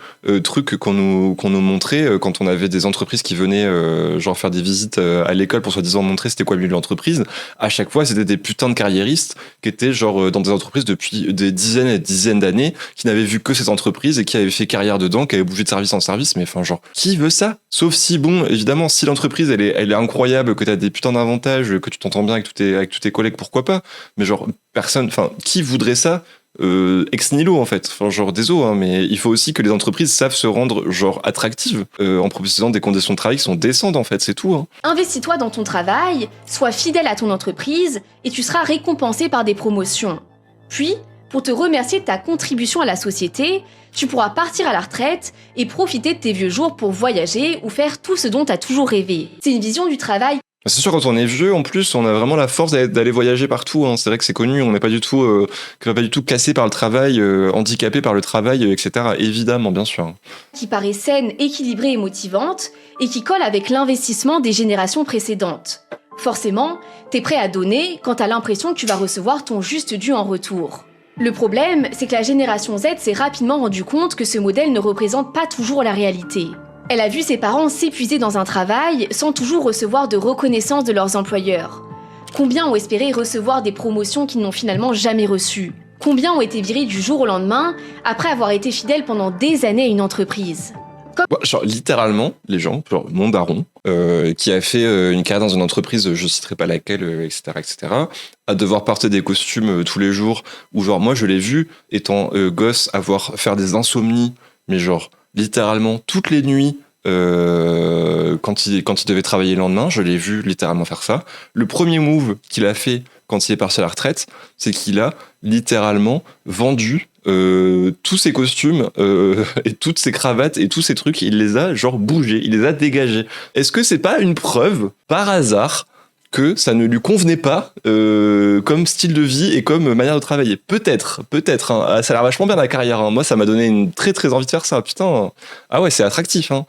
trucs qu'on nous montrait quand on avait des entreprises qui venaient genre faire des visites à l'école pour soi-disant montrer c'était quoi le milieu de l'entreprise. À chaque fois, c'était des putains de carriéristes qui étaient genre dans des entreprises depuis des dizaines et des dizaines d'années, qui n'avaient vu que ces entreprises et qui avaient fait carrière dedans, qui avaient bougé de service en service. Mais enfin, genre, qui veut ça? Sauf si, bon, évidemment, si l'entreprise elle est incroyable, que t'as des putains d'avantages, que tu t'entends bien avec tous tes collègues, pourquoi pas? Mais genre, personne, enfin, qui voudrait ça ex nihilo en fait? Enfin, genre, désolé, hein, mais il faut aussi que les entreprises savent se rendre genre attractives en proposant des conditions de travail qui sont décentes en fait, c'est tout. Hein. Investis-toi dans ton travail, sois fidèle à ton entreprise et tu seras récompensé par des promotions. Puis, pour te remercier de ta contribution à la société, tu pourras partir à la retraite et profiter de tes vieux jours pour voyager ou faire tout ce dont tu as toujours rêvé. C'est une vision du travail. C'est sûr, quand on est vieux, en plus, on a vraiment la force d'aller voyager partout. Hein. C'est vrai que c'est connu, on n'est pas du tout cassé par le travail, handicapé par le travail, etc. Évidemment, bien sûr. Qui paraît saine, équilibrée et motivante, et qui colle avec l'investissement des générations précédentes. Forcément, t'es prêt à donner quand t'as l'impression que tu vas recevoir ton juste dû en retour. Le problème, c'est que la génération Z s'est rapidement rendu compte que ce modèle ne représente pas toujours la réalité. Elle a vu ses parents s'épuiser dans un travail sans toujours recevoir de reconnaissance de leurs employeurs. Combien ont espéré recevoir des promotions qu'ils n'ont finalement jamais reçues? Combien ont été virés du jour au lendemain après avoir été fidèles pendant des années à une entreprise? Genre, littéralement, les gens, genre mon daron, qui a fait une carrière dans une entreprise, je citerai pas laquelle, etc., à devoir porter des costumes tous les jours, où genre moi je l'ai vu, étant gosse, faire des insomnies, mais genre littéralement toutes les nuits, quand il devait travailler le lendemain, je l'ai vu littéralement faire ça. Le premier move qu'il a fait quand il est parti à la retraite, c'est qu'il a littéralement vendu tous ses costumes et toutes ses cravates et tous ces trucs, il les a genre bougés, il les a dégagés. Est-ce que c'est pas une preuve, par hasard, que ça ne lui convenait pas comme style de vie et comme manière de travailler? Peut-être, hein. Ça a l'air vachement bien la carrière, hein. Moi, ça m'a donné une très très envie de faire ça, putain. Ah ouais, c'est attractif, hein.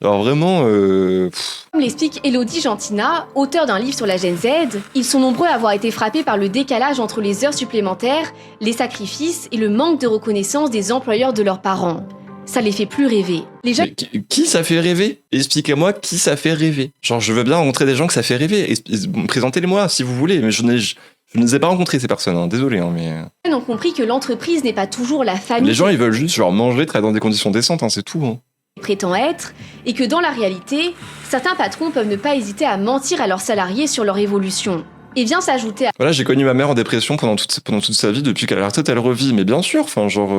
Alors vraiment... Comme l'explique Elodie Gentina, auteure d'un livre sur la Gen Z, ils sont nombreux à avoir été frappés par le décalage entre les heures supplémentaires, les sacrifices et le manque de reconnaissance des employeurs de leurs parents. ça les fait plus rêver. Les jeunes... Mais qui ça fait rêver? Expliquez-moi qui ça fait rêver. Genre, je veux bien rencontrer des gens que ça fait rêver. Présentez-les-moi si vous voulez, mais je ne les ai pas rencontrés, ces personnes. Hein. Désolé, hein, mais... ont compris que l'entreprise n'est pas toujours la famille. Les gens, ils veulent juste genre manger, travailler dans des conditions décentes, hein, c'est tout. Hein. Prétend être, et que dans la réalité, certains patrons peuvent ne pas hésiter à mentir à leurs salariés sur leur évolution. Et vient s'ajouter à... Voilà, j'ai connu ma mère en dépression pendant toute sa vie, depuis qu'elle a la retraite, elle revit, mais bien sûr, enfin genre...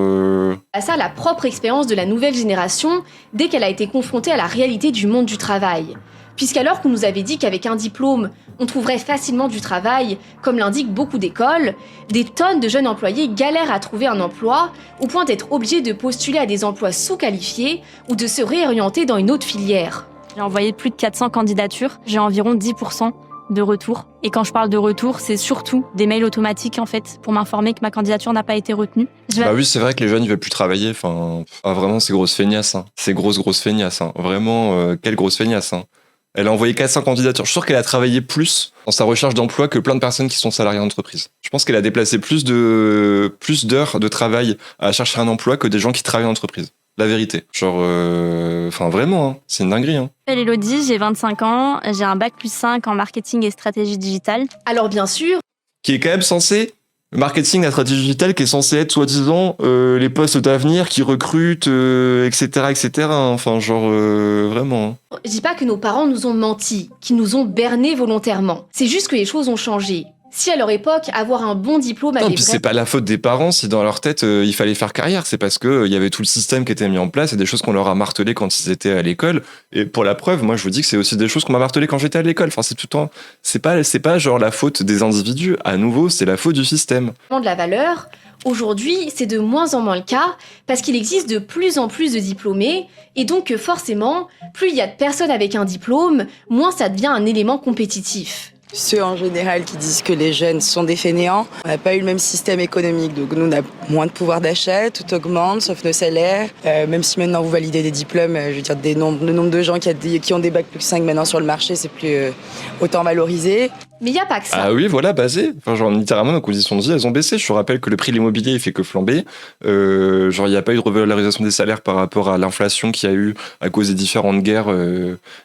À ça, la propre expérience de la nouvelle génération, dès qu'elle a été confrontée à la réalité du monde du travail. Puisqu'alors qu'on nous avait dit qu'avec un diplôme, on trouverait facilement du travail, comme l'indiquent beaucoup d'écoles, des tonnes de jeunes employés galèrent à trouver un emploi, au point d'être obligés de postuler à des emplois sous-qualifiés ou de se réorienter dans une autre filière. J'ai envoyé plus de 400 candidatures, j'ai environ 10% de retour. Et quand je parle de retour, c'est surtout des mails automatiques en fait, pour m'informer que ma candidature n'a pas été retenue. Bah oui, c'est vrai que les jeunes, ils veulent plus travailler, enfin... Ah, vraiment, c'est grosse feignasse, hein. C'est grosse feignasse, hein. Vraiment, quelle grosse feignasse, hein. Elle a envoyé 400 candidatures. Je suis sûr qu'elle a travaillé plus dans sa recherche d'emploi que plein de personnes qui sont salariées en entreprise. Je pense qu'elle a déplacé plus d'heures de travail à chercher un emploi que des gens qui travaillent en entreprise. La vérité. Genre, enfin vraiment, hein, c'est une dinguerie. Hein. Je m'appelle Elodie, j'ai 25 ans, j'ai un bac plus 5 en marketing et stratégie digitale. Alors bien sûr... Qui est quand même censé... Le marketing, la stratégie digitale qui est censé être soi-disant les postes d'avenir qui recrutent, etc., etc. Enfin, genre, vraiment. Je dis pas que nos parents nous ont menti, qu'ils nous ont bernés volontairement. C'est juste que les choses ont changé. Si à leur époque, avoir un bon diplôme avait... Non, puis c'est pas la faute des parents si dans leur tête, il fallait faire carrière. C'est parce que il y avait tout le système qui était mis en place et des choses qu'on leur a martelées quand ils étaient à l'école. Et pour la preuve, moi, je vous dis que c'est aussi des choses qu'on m'a martelées quand j'étais à l'école. Enfin, c'est tout le temps... C'est pas genre la faute des individus. À nouveau, c'est la faute du système. De la valeur, aujourd'hui, c'est de moins en moins le cas parce qu'il existe de plus en plus de diplômés et donc forcément, plus il y a de personnes avec un diplôme, moins ça devient un élément compétitif. Ceux en général qui disent que les jeunes sont des fainéants, on n'a pas eu le même système économique, donc nous on a moins de pouvoir d'achat, tout augmente sauf nos salaires. Même si maintenant vous validez des diplômes, je veux dire le nombre de gens qui ont des bacs plus que 5 maintenant sur le marché, c'est plus autant valorisé. Mais il n'y a pas que ça. Ah oui, voilà, basé. Enfin, genre, littéralement, nos conditions de vie, elles ont baissé. Je te rappelle que le prix de l'immobilier, il fait que flamber. Genre, il n'y a pas eu de revalorisation des salaires par rapport à l'inflation qu'il y a eu à cause des différentes guerres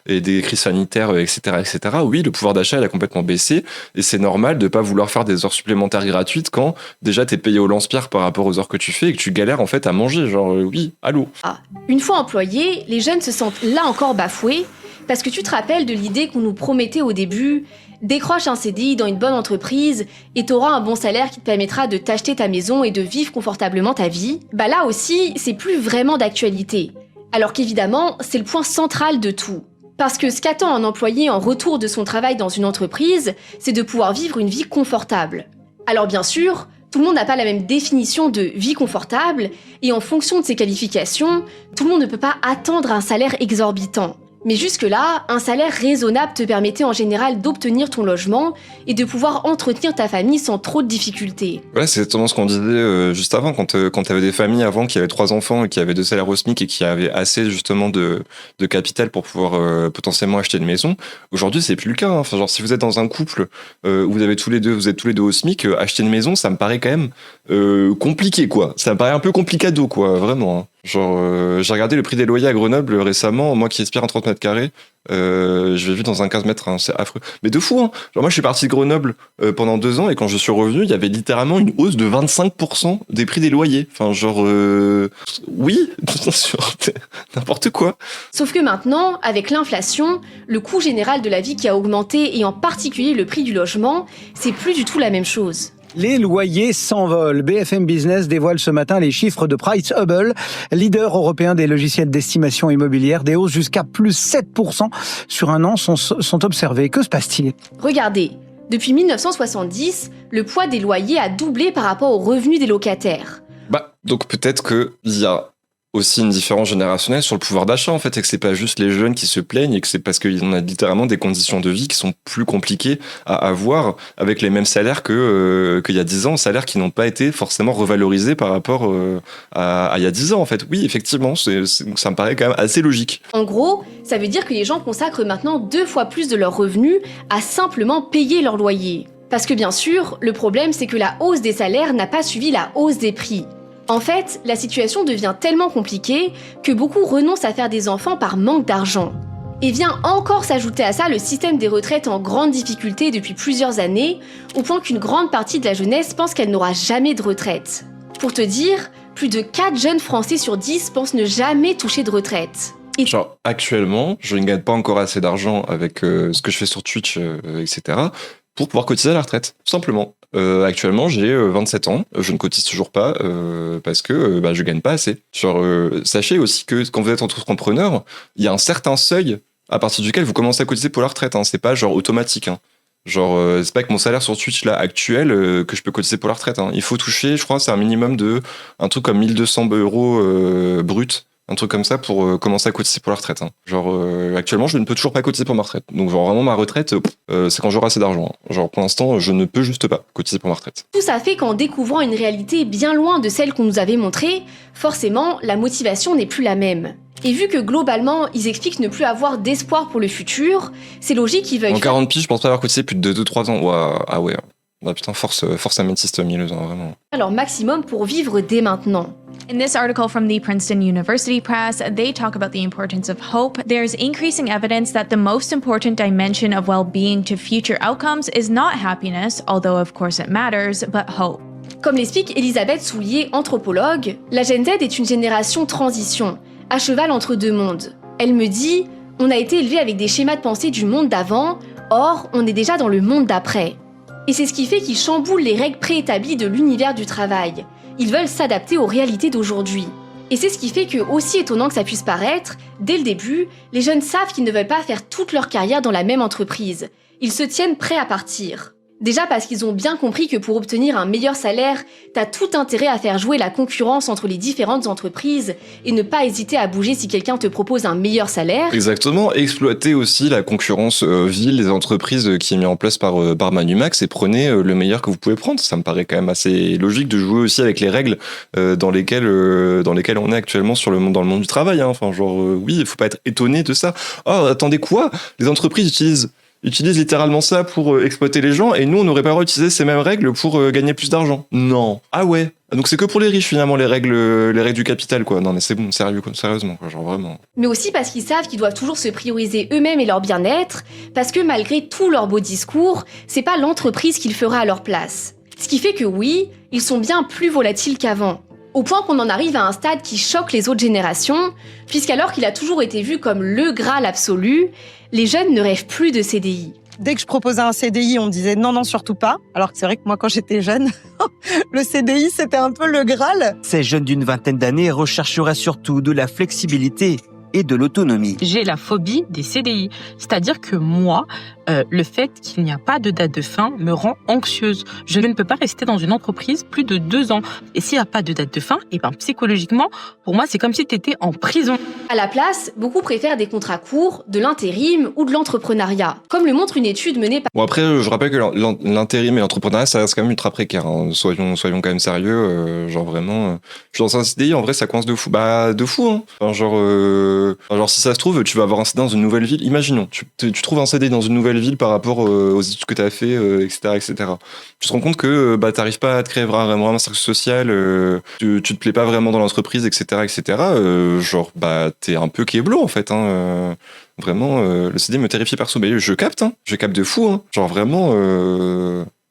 et des crises sanitaires, etc., etc. Oui, le pouvoir d'achat, il a complètement baissé. Et c'est normal de ne pas vouloir faire des heures supplémentaires gratuites quand, déjà, t'es payé au lance-pierre par rapport aux heures que tu fais et que tu galères, en fait, à manger. Genre, oui, allô. Ah. Une fois employés, les jeunes se sentent là encore bafoués parce que tu te rappelles de l'idée qu'on nous promettait au début. Décroche un CDI dans une bonne entreprise et t'auras un bon salaire qui te permettra de t'acheter ta maison et de vivre confortablement ta vie. Bah là aussi, c'est plus vraiment d'actualité. Alors qu'évidemment, c'est le point central de tout. Parce que ce qu'attend un employé en retour de son travail dans une entreprise, c'est de pouvoir vivre une vie confortable. Alors bien sûr, tout le monde n'a pas la même définition de vie confortable et en fonction de ses qualifications, tout le monde ne peut pas attendre un salaire exorbitant. Mais jusque-là, un salaire raisonnable te permettait en général d'obtenir ton logement et de pouvoir entretenir ta famille sans trop de difficultés. Ouais, c'est exactement ce qu'on disait juste avant, quand t'avais des familles avant qui avaient 3 enfants et qui avaient 2 salaires au SMIC et qui avaient assez justement de capital pour pouvoir potentiellement acheter une maison. Aujourd'hui, c'est plus le cas. Hein. Enfin, genre, si vous êtes dans un couple où vous êtes tous les deux au SMIC, acheter une maison, ça me paraît quand même compliqué, quoi. Ça me paraît un peu complicado, quoi, vraiment. Hein. Genre, j'ai regardé le prix des loyers à Grenoble récemment, moi qui aspire à 30 mètres carrés, je l'ai vu dans un 15 mètres, hein, c'est affreux. Mais de fou, hein. Genre moi je suis parti de Grenoble pendant 2 ans et quand je suis revenu, il y avait littéralement une hausse de 25% des prix des loyers. Enfin genre, oui, n'importe quoi. Sauf que maintenant, avec l'inflation, le coût général de la vie qui a augmenté et en particulier le prix du logement, c'est plus du tout la même chose. Les loyers s'envolent. BFM Business dévoile ce matin les chiffres de PriceHubble, leader européen des logiciels d'estimation immobilière. Des hausses jusqu'à plus 7% sur un an sont observées. Que se passe-t-il ? Regardez, depuis 1970, le poids des loyers a doublé par rapport aux revenus des locataires. Bah, donc peut-être qu'il y a aussi une différence générationnelle sur le pouvoir d'achat en fait, et que c'est pas juste les jeunes qui se plaignent et que c'est parce qu'on a littéralement des conditions de vie qui sont plus compliquées à avoir avec les mêmes salaires qu'il y a 10 ans, salaires qui n'ont pas été forcément revalorisés par rapport à il y a 10 ans en fait. Oui, effectivement, ça me paraît quand même assez logique. En gros, ça veut dire que les gens consacrent maintenant 2 fois plus de leurs revenus à simplement payer leur loyer. Parce que bien sûr, le problème c'est que la hausse des salaires n'a pas suivi la hausse des prix. En fait, la situation devient tellement compliquée que beaucoup renoncent à faire des enfants par manque d'argent. Et vient encore s'ajouter à ça le système des retraites en grande difficulté depuis plusieurs années, au point qu'une grande partie de la jeunesse pense qu'elle n'aura jamais de retraite. Pour te dire, plus de 4 jeunes Français sur 10 pensent ne jamais toucher de retraite. Genre, actuellement, je ne gagne pas encore assez d'argent avec ce que je fais sur Twitch, etc., pour pouvoir cotiser à la retraite, tout simplement. Actuellement, j'ai 27 ans, je ne cotise toujours pas parce que je gagne pas assez. Genre, sachez aussi que quand vous êtes entrepreneur, il y a un certain seuil à partir duquel vous commencez à cotiser pour la retraite. Hein. C'est pas genre automatique. Hein. Genre, c'est pas que mon salaire sur Twitch là actuel que je peux cotiser pour la retraite. Hein. Il faut toucher, je crois, c'est un minimum de un truc comme 1200 € brut. Un truc comme ça pour commencer à cotiser pour la retraite. Hein. Genre, actuellement, je ne peux toujours pas cotiser pour ma retraite. Donc, genre, vraiment, ma retraite, c'est quand j'aurai assez d'argent. Hein. Genre, pour l'instant, je ne peux juste pas cotiser pour ma retraite. Tout ça fait qu'en découvrant une réalité bien loin de celle qu'on nous avait montrée, forcément, la motivation n'est plus la même. Et vu que globalement, ils expliquent ne plus avoir d'espoir pour le futur, c'est logique qu'ils veuillent... En 40 piges, je pense pas avoir cotisé plus de 2-3 ans. Ouah, ah ouais. Bah putain, force à métiste mielleuse, hein, vraiment. leur maximum pour vivre dès maintenant. In this article from the Princeton University Press, they talk about the importance of hope. There's increasing evidence that the most important dimension of well-being to future outcomes is not happiness, although of course it matters, but hope. Comme l'explique Elisabeth Soulier, anthropologue, la Gen Z est une génération transition, à cheval entre deux mondes. Elle me dit « On a été élevé avec des schémas de pensée du monde d'avant, or on est déjà dans le monde d'après. » Et c'est ce qui fait qu'ils chamboulent les règles préétablies de l'univers du travail. Ils veulent s'adapter aux réalités d'aujourd'hui. Et c'est ce qui fait que, aussi étonnant que ça puisse paraître, dès le début, les jeunes savent qu'ils ne veulent pas faire toute leur carrière dans la même entreprise. Ils se tiennent prêts à partir. Déjà parce qu'ils ont bien compris que pour obtenir un meilleur salaire, t'as tout intérêt à faire jouer la concurrence entre les différentes entreprises et ne pas hésiter à bouger si quelqu'un te propose un meilleur salaire. Exactement, exploiter aussi la concurrence ville des entreprises qui est mise en place par Manumax et prenez le meilleur que vous pouvez prendre. Ça me paraît quand même assez logique de jouer aussi avec les règles dans lesquelles on est actuellement dans le monde du travail. Hein. Enfin, genre, oui, il faut pas être étonné de ça. Oh, attendez quoi ? Les entreprises utilisent littéralement ça pour exploiter les gens et nous on n'aurait pas utilisé ces mêmes règles pour gagner plus d'argent. Non. Ah ouais. Donc c'est que pour les riches finalement les règles du capital quoi. Non mais c'est bon, sérieusement quoi, genre vraiment. Mais aussi parce qu'ils savent qu'ils doivent toujours se prioriser eux-mêmes et leur bien-être, parce que malgré tout leur beau discours, c'est pas l'entreprise qui le fera à leur place. Ce qui fait que oui, ils sont bien plus volatiles qu'avant. Au point qu'on en arrive à un stade qui choque les autres générations, puisqu'alors qu'il a toujours été vu comme le Graal absolu, les jeunes ne rêvent plus de CDI. Dès que je proposais un CDI, on me disait non, surtout pas. Alors que c'est vrai que moi, quand j'étais jeune, le CDI, c'était un peu le Graal. Ces jeunes d'une vingtaine d'années rechercheraient surtout de la flexibilité et de l'autonomie. J'ai la phobie des CDI. C'est-à-dire que moi, le fait qu'il n'y a pas de date de fin me rend anxieuse. Je ne peux pas rester dans une entreprise plus de 2 ans. Et s'il n'y a pas de date de fin, psychologiquement, pour moi, c'est comme si tu étais en prison. À la place, beaucoup préfèrent des contrats courts, de l'intérim ou de l'entrepreneuriat. Comme le montre une étude menée par... Bon après, je rappelle que l'intérim et l'entrepreneuriat, ça reste quand même ultra précaire. Hein. Soyons quand même sérieux. Genre vraiment, je suis dans un CDI, en vrai, ça coince de fou. Bah, de fou, hein. Enfin, genre si ça se trouve, tu vas avoir un CDI dans une nouvelle ville. Imaginons, tu trouves un CDI dans une nouvelle ville par rapport aux études que tu as fait, etc. Tu te rends compte que t'arrives pas à te créer vraiment un cercle social, tu te plais pas vraiment dans l'entreprise, etc. Genre, t'es un peu kéblo, en fait. Hein. Vraiment, le CD me terrifie perso. Mais je capte de fou. Hein. Genre, vraiment...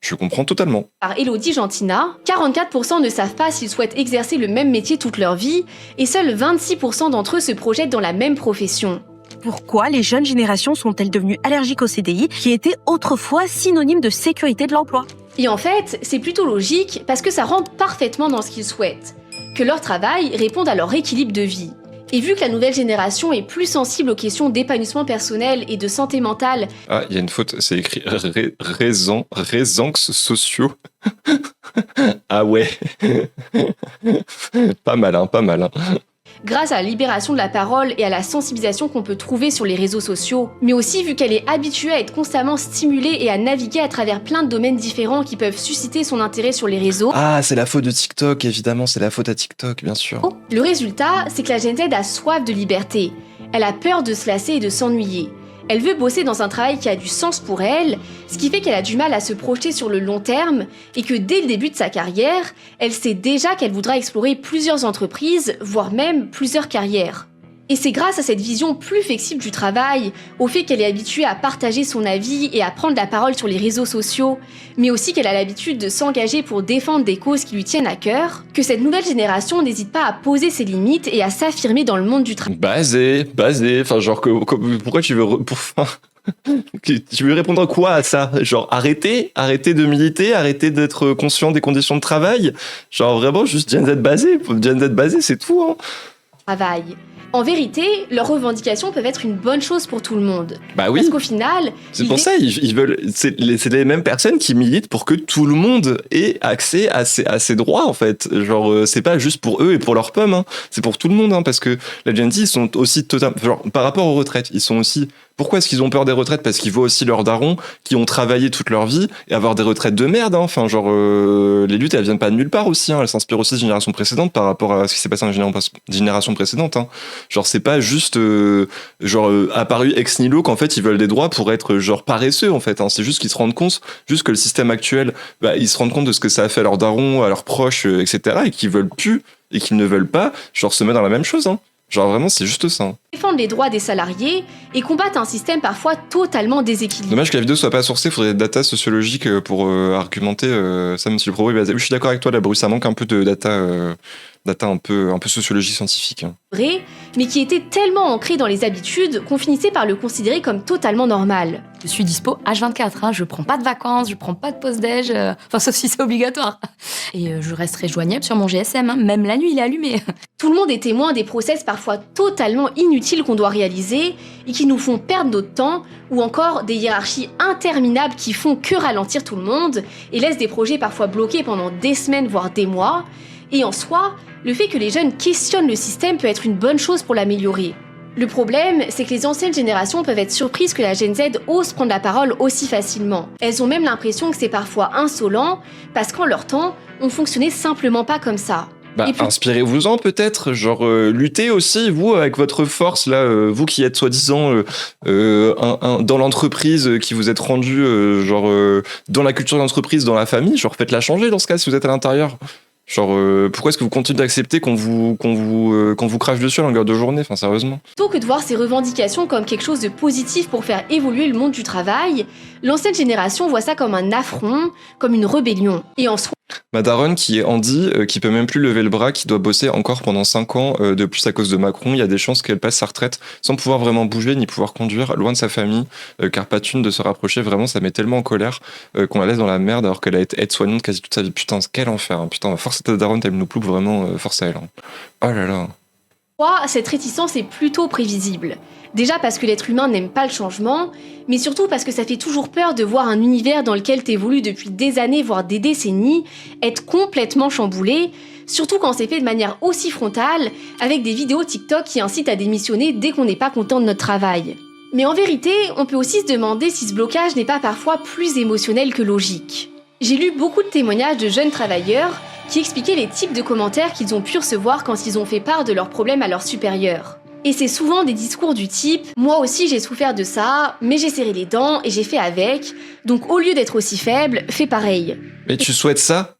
Je comprends totalement. Par Elodie Gentina, 44% ne savent pas s'ils souhaitent exercer le même métier toute leur vie et seuls 26% d'entre eux se projettent dans la même profession. Pourquoi les jeunes générations sont-elles devenues allergiques au CDI, qui était autrefois synonyme de sécurité de l'emploi ? Et en fait, c'est plutôt logique parce que ça rentre parfaitement dans ce qu'ils souhaitent, que leur travail réponde à leur équilibre de vie. Et vu que la nouvelle génération est plus sensible aux questions d'épanouissement personnel et de santé mentale... Ah, il y a une faute, c'est écrit résanx sociaux. Ah ouais. Pas mal. Grâce à la libération de la parole et à la sensibilisation qu'on peut trouver sur les réseaux sociaux, mais aussi vu qu'elle est habituée à être constamment stimulée et à naviguer à travers plein de domaines différents qui peuvent susciter son intérêt sur les réseaux. Ah, c'est la faute de TikTok, évidemment, c'est la faute à TikTok, bien sûr. Le résultat, c'est que la Gen Z a soif de liberté. Elle a peur de se lasser et de s'ennuyer. Elle veut bosser dans un travail qui a du sens pour elle, ce qui fait qu'elle a du mal à se projeter sur le long terme et que dès le début de sa carrière, elle sait déjà qu'elle voudra explorer plusieurs entreprises, voire même plusieurs carrières. Et c'est grâce à cette vision plus flexible du travail, au fait qu'elle est habituée à partager son avis et à prendre la parole sur les réseaux sociaux, mais aussi qu'elle a l'habitude de s'engager pour défendre des causes qui lui tiennent à cœur, que cette nouvelle génération n'hésite pas à poser ses limites et à s'affirmer dans le monde du travail. Basé, enfin genre pourquoi tu veux tu veux répondre quoi à ça? Genre arrêtez de militer, arrêtez d'être conscient des conditions de travail. Genre vraiment juste Gen Z basé, c'est tout hein. Travail. En vérité, leurs revendications peuvent être une bonne chose pour tout le monde. Bah oui. Parce qu'au final... C'est pour ça, ils veulent... C'est les mêmes personnes qui militent pour que tout le monde ait accès à ses droits, en fait. Genre, c'est pas juste pour eux et pour leurs pommes, hein. C'est pour tout le monde, hein, parce que la Gen Z, ils sont aussi totalement... Genre, par rapport aux retraites, ils sont aussi... Pourquoi est-ce qu'ils ont peur des retraites? Parce qu'ils voient aussi leurs darons qui ont travaillé toute leur vie et avoir des retraites de merde. Hein. Enfin, genre, les luttes, elles viennent pas de nulle part aussi. Hein. Elles s'inspirent aussi de générations précédentes par rapport à ce qui s'est passé dans les générations précédentes. Hein. Genre, c'est pas juste apparu ex nihilo qu'en fait ils veulent des droits pour être genre paresseux en fait. Hein. C'est juste qu'ils se rendent compte, juste que le système actuel, ils se rendent compte de ce que ça a fait à leurs darons, à leurs proches, etc. Et qu'ils veulent plus et qu'ils ne veulent pas genre se mettre dans la même chose. Hein. Genre vraiment, c'est juste ça. Défendent les droits des salariés et combattent un système parfois totalement déséquilibré. Dommage que la vidéo soit pas sourcée, il faudrait des data sociologiques pour argumenter ça, même si le propos est basé. Oui, je suis d'accord avec toi là, Bruce, ça manque un peu de data un peu sociologie scientifique. Hein. Vrai, mais qui était tellement ancré dans les habitudes qu'on finissait par le considérer comme totalement normal. Je suis dispo H24, hein, je prends pas de vacances, je prends pas de pause déj, enfin sauf si c'est obligatoire. Et je resterai joignable sur mon GSM, hein, même la nuit il est allumé. Tout le monde est témoin des process parfois totalement inutiles qu'on doit réaliser et qui nous font perdre notre temps, ou encore des hiérarchies interminables qui font que ralentir tout le monde et laissent des projets parfois bloqués pendant des semaines voire des mois. Et en soi, le fait que les jeunes questionnent le système peut être une bonne chose pour l'améliorer. Le problème, c'est que les anciennes générations peuvent être surprises que la Gen Z ose prendre la parole aussi facilement. Elles ont même l'impression que c'est parfois insolent, parce qu'en leur temps, on fonctionnait simplement pas comme ça. Inspirez-vous-en peut-être, genre luttez aussi, vous, avec votre force, là, vous qui êtes soi-disant dans l'entreprise, qui vous êtes rendu dans la culture de l'entreprise, dans la famille, genre faites-la changer dans ce cas si vous êtes à l'intérieur. Genre, pourquoi est-ce que vous continuez d'accepter qu'on vous crache dessus à longueur de journée? Enfin, sérieusement. Plutôt que de voir ces revendications comme quelque chose de positif pour faire évoluer le monde du travail, l'ancienne génération voit ça comme un affront, comme une rébellion. Et en soi... Ma daronne qui est handi, qui peut même plus lever le bras, qui doit bosser encore pendant 5 ans de plus à cause de Macron, il y a des chances qu'elle passe sa retraite sans pouvoir vraiment bouger ni pouvoir conduire, loin de sa famille, car pas thune de se rapprocher. Vraiment, ça met tellement en colère qu'on la laisse dans la merde alors qu'elle a été aide-soignante quasi toute sa vie. Putain, quel enfer, hein. Putain, force à ta daronne, t'aimes nous ploupe vraiment, force à elle. Hein. Oh là là. Cette réticence est plutôt prévisible. Déjà parce que l'être humain n'aime pas le changement, mais surtout parce que ça fait toujours peur de voir un univers dans lequel t'évolues depuis des années, voire des décennies, être complètement chamboulé, surtout quand c'est fait de manière aussi frontale, avec des vidéos TikTok qui incitent à démissionner dès qu'on n'est pas content de notre travail. Mais en vérité, on peut aussi se demander si ce blocage n'est pas parfois plus émotionnel que logique. J'ai lu beaucoup de témoignages de jeunes travailleurs qui expliquaient les types de commentaires qu'ils ont pu recevoir quand ils ont fait part de leurs problèmes à leurs supérieurs. Et c'est souvent des discours du type « Moi aussi j'ai souffert de ça, mais j'ai serré les dents et j'ai fait avec, donc au lieu d'être aussi faible, fais pareil. » Mais tu souhaites ça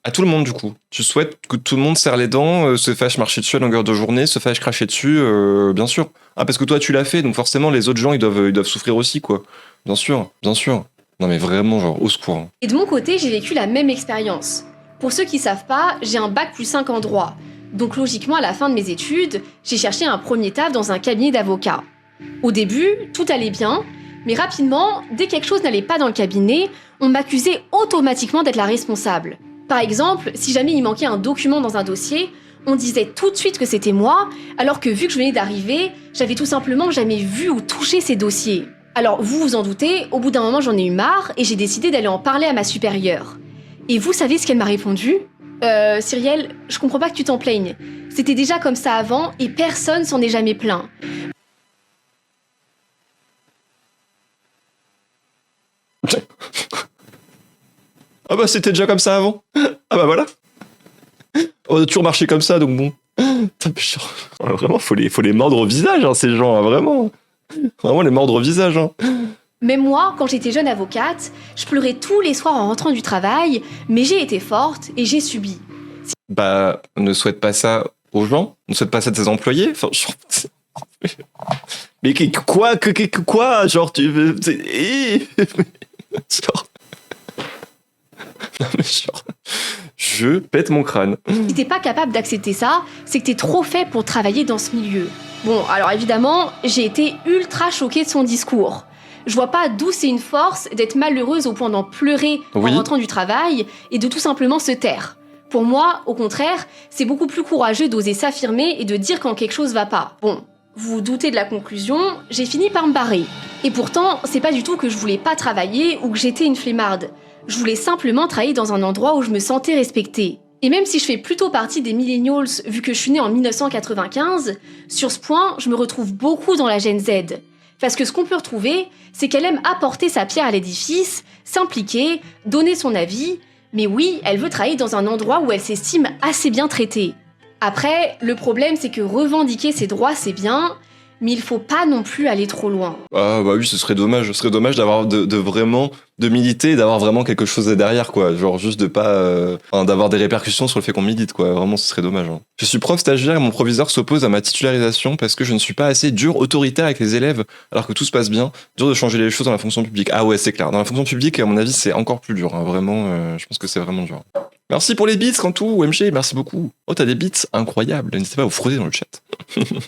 à tout le monde du coup. Tu souhaites que tout le monde serre les dents, se fâche marcher dessus à longueur de journée, se fâche cracher dessus, bien sûr. Ah parce que toi tu l'as fait, donc forcément les autres gens ils doivent souffrir aussi quoi. Bien sûr. Non mais vraiment genre au secours. Hein. Et de mon côté j'ai vécu la même expérience. Pour ceux qui savent pas, j'ai un bac plus 5 en droit. Donc logiquement, à la fin de mes études, j'ai cherché un premier taf dans un cabinet d'avocats. Au début, tout allait bien, mais rapidement, dès que quelque chose n'allait pas dans le cabinet, on m'accusait automatiquement d'être la responsable. Par exemple, si jamais il manquait un document dans un dossier, on disait tout de suite que c'était moi, alors que vu que je venais d'arriver, j'avais tout simplement jamais vu ou touché ces dossiers. Alors vous vous en doutez, au bout d'un moment j'en ai eu marre et j'ai décidé d'aller en parler à ma supérieure. Et vous savez ce qu'elle m'a répondu ? Cyrielle, je comprends pas que tu t'en plaignes. C'était déjà comme ça avant et personne s'en est jamais plaint. Ah bah c'était déjà comme ça avant. Ah bah voilà. On a toujours marché comme ça donc bon. Putain, vraiment faut les mordre au visage hein, ces gens, hein, vraiment. Vraiment les mordre au visage. Hein. Même moi, quand j'étais jeune avocate, je pleurais tous les soirs en rentrant du travail, mais j'ai été forte et j'ai subi. Bah, ne souhaite pas ça aux gens, ne souhaite pas ça à tes employés. Enfin, genre... Mais quoi, genre tu veux... genre... Non mais genre... Je pète mon crâne. Si t'es pas capable d'accepter ça, c'est que t'es trop fait pour travailler dans ce milieu. Bon, alors évidemment, j'ai été ultra choquée de son discours. Je vois pas d'où c'est une force d'être malheureuse au point d'en pleurer en rentrant du travail et de tout simplement se taire. Pour moi, au contraire, c'est beaucoup plus courageux d'oser s'affirmer et de dire quand quelque chose va pas. Bon, vous vous doutez de la conclusion, j'ai fini par me barrer. Et pourtant, c'est pas du tout que je voulais pas travailler ou que j'étais une flemmarde. Je voulais simplement travailler dans un endroit où je me sentais respectée. Et même si je fais plutôt partie des millennials vu que je suis née en 1995, sur ce point, je me retrouve beaucoup dans la Gen Z. Parce que ce qu'on peut retrouver, c'est qu'elle aime apporter sa pierre à l'édifice, s'impliquer, donner son avis, mais oui, elle veut travailler dans un endroit où elle s'estime assez bien traitée. Après, le problème c'est que revendiquer ses droits c'est bien, mais il faut pas non plus aller trop loin. Ah bah oui, ce serait dommage d'avoir de vraiment de militer et d'avoir vraiment quelque chose derrière quoi, genre juste de pas d'avoir des répercussions sur le fait qu'on milite quoi, vraiment ce serait dommage. Hein. Je suis prof stagiaire et mon proviseur s'oppose à ma titularisation parce que je ne suis pas assez dur, autoritaire avec les élèves alors que tout se passe bien. Dur de changer les choses dans la fonction publique. Ah ouais, c'est clair. Dans la fonction publique, à mon avis, c'est encore plus dur. Hein. Vraiment, je pense que c'est vraiment dur. Merci pour les bits, Cantou, OMG, merci beaucoup. Oh, t'as des bits incroyables. N'hésitez pas à vous frotter dans le chat.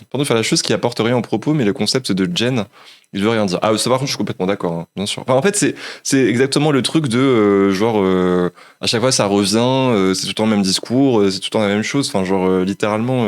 Pour nous faire la chose qui apporte rien en propos, mais le concept de Jen, il veut rien dire. Ah, ça par contre, je suis complètement d'accord, hein, bien sûr. Enfin, en fait, c'est exactement le truc de à chaque fois ça revient, c'est tout le temps le même discours, c'est tout le temps la même chose. Enfin, genre, littéralement,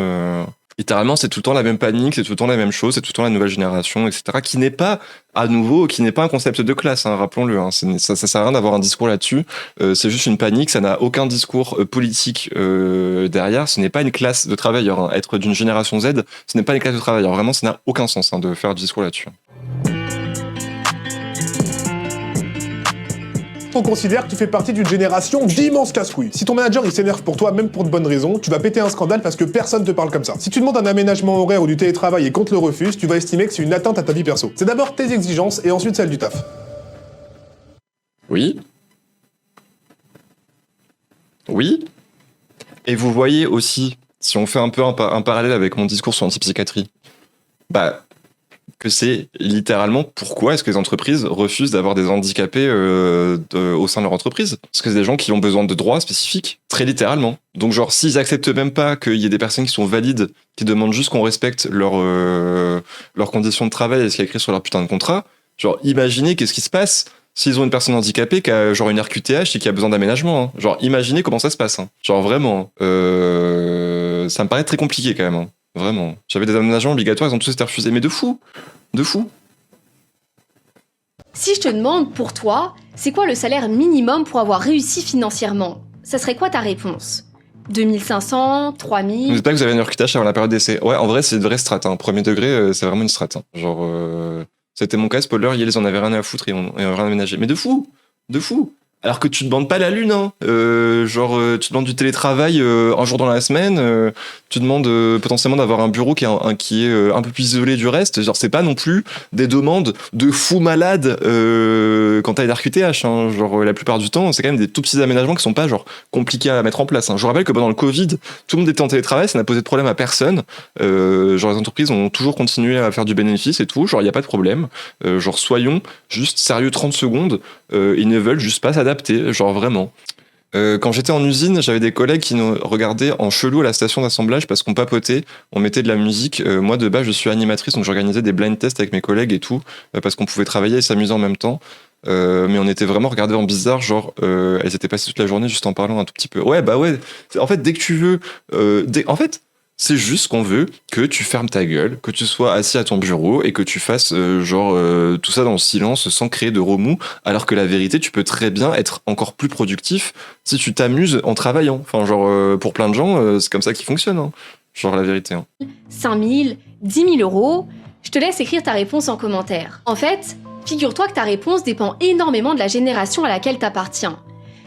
c'est tout le temps la même panique, c'est tout le temps la même chose, c'est tout le temps la nouvelle génération, etc. Qui n'est pas à nouveau, qui n'est pas un concept de classe, hein, rappelons-le. Hein, ça sert à rien d'avoir un discours là-dessus. C'est juste une panique, ça n'a aucun discours politique derrière. Ce n'est pas une classe de travailleurs. Hein. Être d'une génération Z, ce n'est pas une classe de travailleurs. Vraiment, ça n'a aucun sens de faire du discours là-dessus. On considère que tu fais partie d'une génération d'immenses casse-couilles. Si ton manager il s'énerve pour toi, même pour de bonnes raisons, tu vas péter un scandale parce que personne te parle comme ça. Si tu demandes un aménagement horaire ou du télétravail et qu'on te le refuse, tu vas estimer que c'est une atteinte à ta vie perso. C'est d'abord tes exigences et ensuite celles du taf. Oui. Oui. Et vous voyez aussi, si on fait un peu un parallèle avec mon discours sur l'antipsychiatrie, que c'est littéralement pourquoi est-ce que les entreprises refusent d'avoir des handicapés au sein de leur entreprise. Parce que c'est des gens qui ont besoin de droits spécifiques, très littéralement. Donc genre, s'ils acceptent même pas qu'il y ait des personnes qui sont valides, qui demandent juste qu'on respecte leurs conditions de travail et ce qui est écrit sur leur putain de contrat, genre imaginez qu'est-ce qui se passe s'ils ont une personne handicapée qui a genre une RQTH et qui a besoin d'aménagement. Hein. Genre imaginez comment ça se passe. Hein. Genre vraiment, ça me paraît très compliqué quand même. Hein. Vraiment. J'avais des aménagements obligatoires, ils ont tous été refusés. Mais de fou. De fou. Si je te demande, pour toi, c'est quoi le salaire minimum pour avoir réussi financièrement? Ça serait quoi ta réponse? 2500, 3000? N'oubliez pas que vous avez une RQTH avant la période d'essai. Ouais, en vrai, c'est une vraie strat. Hein. Premier degré, c'est vraiment une strat. Hein. Genre, c'était mon cas, spoiler, ils en avaient rien à foutre et on rien aménagé. Mais de fou. De fou. Alors que tu demandes pas la lune, hein. Tu demandes du télétravail un jour dans la semaine, tu demandes potentiellement d'avoir un bureau qui est un peu plus isolé du reste. Genre, c'est pas non plus des demandes de fous malades quand t'as une RQTH. Hein. Genre, la plupart du temps, c'est quand même des tout petits aménagements qui sont pas genre compliqués à mettre en place. Hein. Je vous rappelle que pendant le Covid, tout le monde était en télétravail, ça n'a posé de problème à personne. Genre, les entreprises ont toujours continué à faire du bénéfice et tout. Genre, il y a pas de problème. Genre, soyons juste sérieux 30 secondes. Ils ne veulent juste pas s'adapter. Genre vraiment. Quand j'étais en usine, j'avais des collègues qui nous regardaient en chelou à la station d'assemblage parce qu'on papotait, on mettait de la musique. Moi de base je suis animatrice donc j'organisais des blind tests avec mes collègues et tout parce qu'on pouvait travailler et s'amuser en même temps. Mais on était vraiment regardés en bizarre, genre elles étaient passées toute la journée juste en parlant un tout petit peu. Ouais bah ouais. En fait dès que tu veux, en fait c'est juste qu'on veut que tu fermes ta gueule, que tu sois assis à ton bureau et que tu fasses tout ça dans le silence sans créer de remous, alors que la vérité, tu peux très bien être encore plus productif si tu t'amuses en travaillant. Enfin, genre, pour plein de gens, c'est comme ça qu'ils fonctionnent. Hein. Genre, la vérité. Hein. 5 000, 10 000 euros, je te laisse écrire ta réponse en commentaire. En fait, figure-toi que ta réponse dépend énormément de la génération à laquelle t'appartiens.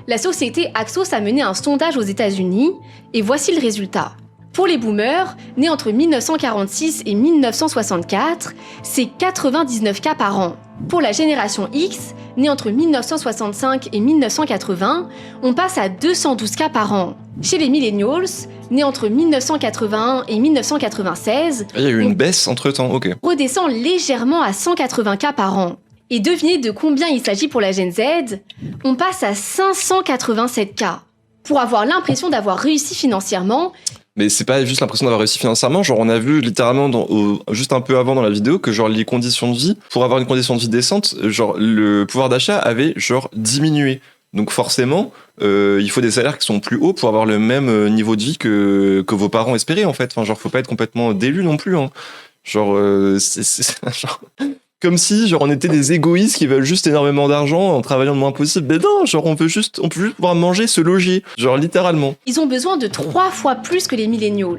La société Axos a mené un sondage aux États-Unis et voici le résultat. Pour les boomers, nés entre 1946 et 1964, c'est 99 cas par an. Pour la génération X, née entre 1965 et 1980, on passe à 212 cas par an. Chez les millennials, nés entre 1981 et 1996, Il y a eu une baisse entre-temps, ok. on redescend légèrement à 180 cas par an. Et devinez de combien il s'agit pour la Gen Z, on passe à 587 cas. Pour avoir l'impression d'avoir réussi financièrement, Mais c'est pas juste l'impression d'avoir réussi financièrement, genre on a vu littéralement juste un peu avant dans la vidéo que genre les conditions de vie, pour avoir une condition de vie décente, genre le pouvoir d'achat avait genre diminué. Donc forcément, il faut des salaires qui sont plus hauts pour avoir le même niveau de vie que vos parents espéraient en fait. Enfin genre faut pas être complètement délu non plus. Hein. Genre c'est genre comme si genre on était des égoïstes qui veulent juste énormément d'argent en travaillant le moins possible. Mais non, genre on peut juste pouvoir manger, se loger, genre littéralement. ils ont besoin de 3 fois plus que les millennials.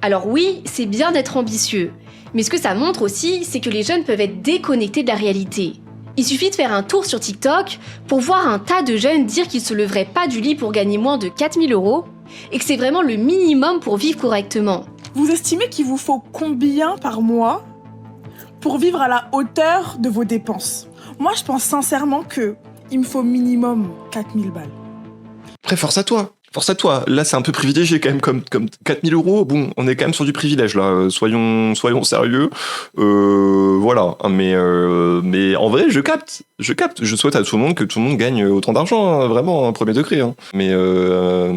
Alors oui, c'est bien d'être ambitieux, mais ce que ça montre aussi, c'est que les jeunes peuvent être déconnectés de la réalité. Il suffit de faire un tour sur TikTok pour voir un tas de jeunes dire qu'ils se leveraient pas du lit pour gagner moins de 4000 € et que c'est vraiment le minimum pour vivre correctement. Vous estimez qu'il vous faut combien par mois pour vivre à la hauteur de vos dépenses? Moi, je pense sincèrement que il me faut minimum 4000 balles. Après, force à toi. Force à toi. Là, c'est un peu privilégié quand même, comme 4000 €. Bon, on est quand même sur du privilège là. Soyons sérieux. Voilà. Mais en vrai, je capte. Je souhaite à tout le monde que tout le monde gagne autant d'argent, hein, vraiment, hein, premier degré. Hein. Mais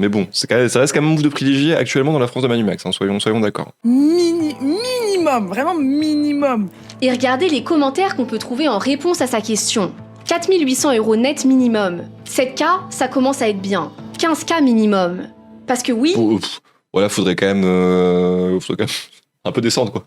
bon, ça reste quand même un move de privilégié actuellement dans la France de Manu Max. Hein, soyons d'accord. Minimum, vraiment minimum. Et regardez les commentaires qu'on peut trouver en réponse à sa question. 4800 € net minimum. 7K, ça commence à être bien. 15K minimum. Parce que oui... Voilà, faudrait quand même un peu descendre, quoi.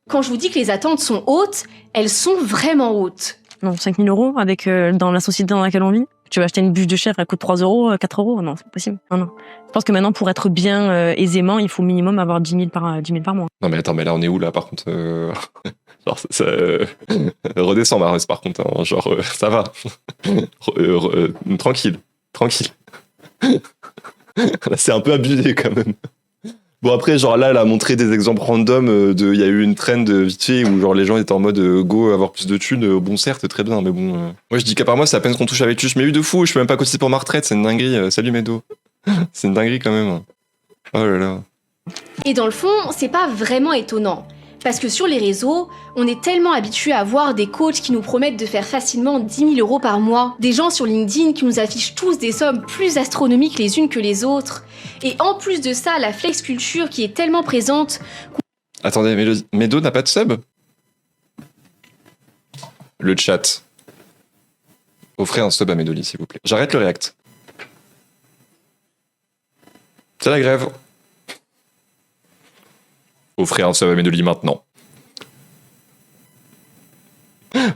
Quand je vous dis que les attentes sont hautes, elles sont vraiment hautes. Non, 5000 € avec, dans la société dans laquelle on vit. Tu vas acheter une bûche de chèvre, elle coûte 3 €, 4 €. Non, c'est pas possible. Non. Je pense que maintenant, pour être bien aisément, il faut minimum avoir 10 000 par mois. Non, mais attends, mais là, on est où, là, par contre Genre, redescends, Marus, par contre. Hein, genre, ça va. Tranquille. Là, c'est un peu abusé, quand même. Bon, après, genre, là, elle a montré des exemples random il y a eu une trend vite fait où, genre, les gens étaient en mode go, avoir plus de thunes. Bon, certes, très bien, mais bon. Moi, je dis qu'à part moi, c'est à peine qu'on touche avec tu. Je m'ai eu de fou, je peux même pas cotiser pour ma retraite, c'est une dinguerie. Salut, Médo. C'est une dinguerie, quand même. Oh là là. Et dans le fond, c'est pas vraiment étonnant. Parce que sur les réseaux, on est tellement habitué à voir des coachs qui nous promettent de faire facilement 10 000 € par mois, des gens sur LinkedIn qui nous affichent tous des sommes plus astronomiques les unes que les autres, et en plus de ça, la flex culture qui est tellement présente... Attendez, Médo n'a pas de sub ? Le chat. Offrez un sub à Médoli, s'il vous plaît. J'arrête le react. C'est la grève. Offrez un sub à Médoli maintenant.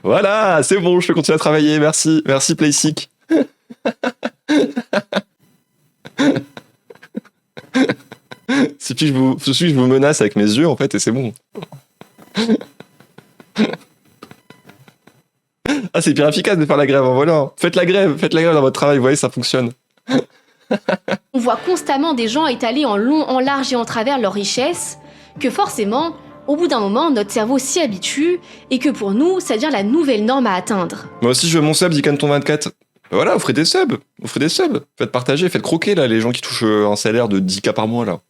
Voilà, c'est bon, je peux continuer à travailler. Merci Playsick. Suffit que je vous menace avec mes yeux, en fait, et c'est bon. Ah, c'est hyper efficace de faire la grève, hein, voilà. Faites la grève dans votre travail, vous voyez, ça fonctionne. On voit constamment des gens étaler en long, en large et en travers leur richesse, que forcément, au bout d'un moment, notre cerveau s'y habitue, et que pour nous, ça devient la nouvelle norme à atteindre. Moi aussi, je veux mon sub, dit Canton 24. Voilà, offrez des subs. Faites partager, faites croquer, là, les gens qui touchent un salaire de 10K par mois, là.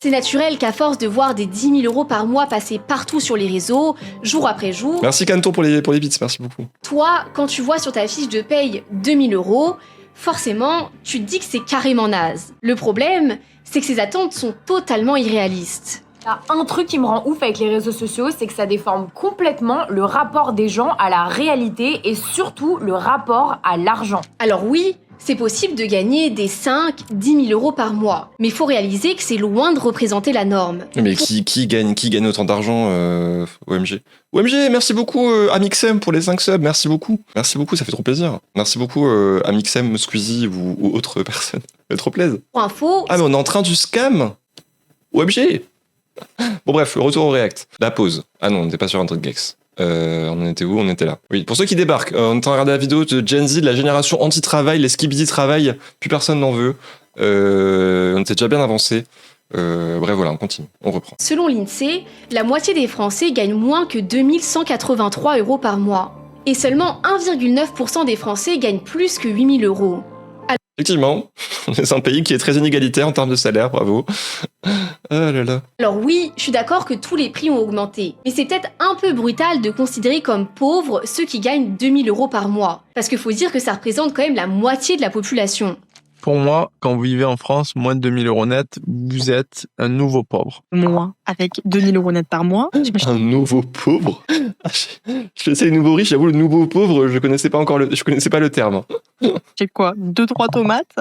C'est naturel qu'à force de voir des 10 000 € par mois passer partout sur les réseaux, jour après jour... Merci Canton pour les bits, merci beaucoup. Toi, quand tu vois sur ta fiche de paye 2 000 €, forcément, tu te dis que c'est carrément naze. Le problème, c'est que ces attentes sont totalement irréalistes. Un truc qui me rend ouf avec les réseaux sociaux, c'est que ça déforme complètement le rapport des gens à la réalité et surtout le rapport à l'argent. Alors oui, c'est possible de gagner des 5-10 000 € par mois, mais il faut réaliser que c'est loin de représenter la norme. Mais qui gagne autant d'argent OMG, merci beaucoup Amixem pour les 5 subs, merci beaucoup, ça fait trop plaisir. Merci beaucoup Amixem, Squeezie ou autre personne, ça fait trop plaisir. Pour info... Ah mais on est en train du scam OMG. Bon bref, le retour au React. La pause. Ah non, on n'était pas sur un truc Gex. On était où? On était là. Oui, pour ceux qui débarquent, on est en train de regarder la vidéo de Gen Z, de la génération anti-travail, les skibidi travail, plus personne n'en veut. On était déjà bien avancé. Bref, voilà, on continue, on reprend. Selon l'INSEE, la moitié des Français gagnent moins que 2183 € par mois. Et seulement 1,9% des Français gagnent plus que 8000 €. Effectivement, on est un pays qui est très inégalitaire en termes de salaire, bravo. Ah là là. Alors oui, je suis d'accord que tous les prix ont augmenté, mais c'est peut-être un peu brutal de considérer comme pauvres ceux qui gagnent 2000 € par mois. Parce qu'il faut dire que ça représente quand même la moitié de la population. Pour moi, quand vous vivez en France, moins de 2000 € net, vous êtes un nouveau pauvre. Moi, avec 2000 € net par mois. Un nouveau pauvre? Je connaissais les nouveaux riches, j'avoue, le nouveau pauvre, je connaissais pas le terme. J'ai quoi? 2-3 tomates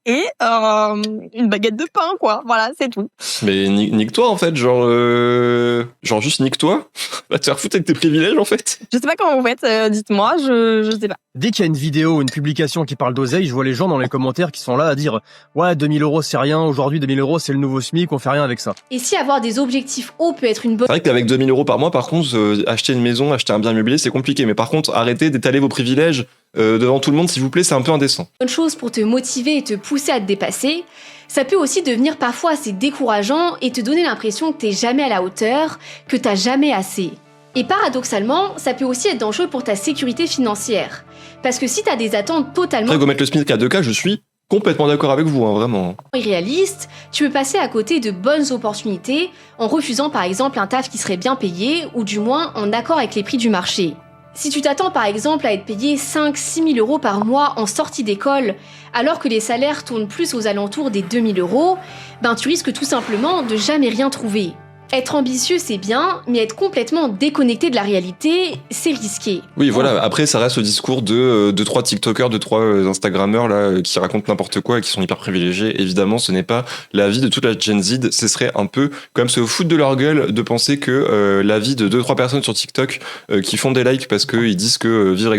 et une baguette de pain, quoi. Voilà, c'est tout. Mais nique-toi, en fait, genre juste nique-toi. Va te faire foutre avec tes privilèges, en fait. Je sais pas comment vous faites, dites-moi, je sais pas. Dès qu'il y a une vidéo ou une publication qui parle d'oseille, je vois les gens dans les commentaires qui sont là à dire « Ouais, 2000 € c'est rien, aujourd'hui 2000 € c'est le nouveau SMIC, on fait rien avec ça. » Et si avoir des objectifs hauts peut être une bonne... C'est vrai qu'avec 2000 € par mois, par contre, acheter une maison, acheter un bien meublé, c'est compliqué. Mais par contre, arrêtez d'étaler vos privilèges devant tout le monde, s'il vous plaît, c'est un peu indécent. Bonne chose pour te motiver et te pousser à te dépasser, ça peut aussi devenir parfois assez décourageant et te donner l'impression que t'es jamais à la hauteur, que t'as jamais assez. Et paradoxalement, ça peut aussi être dangereux pour ta sécurité financière. Parce que si t'as des attentes totalement... Après, go mettre le SMIC à 2K, je suis complètement d'accord avec vous, hein, vraiment. Irréaliste, tu peux passer à côté de bonnes opportunités en refusant par exemple un taf qui serait bien payé ou du moins en accord avec les prix du marché. Si tu t'attends par exemple à être payé 5-6 000 € par mois en sortie d'école, alors que les salaires tournent plus aux alentours des 2 000 €, ben tu risques tout simplement de jamais rien trouver. Être ambitieux, c'est bien, mais être complètement déconnecté de la réalité, c'est risqué. Oui, voilà. Après, ça reste au discours de 3 TikTokers, de 3 Instagrammeurs là, qui racontent n'importe quoi et qui sont hyper privilégiés. Évidemment, ce n'est pas la vie de toute la Gen Z. Ce serait un peu comme se foutre de leur gueule de penser que la vie de 2-3 personnes sur TikTok qui font des likes parce qu'ils disent que vivre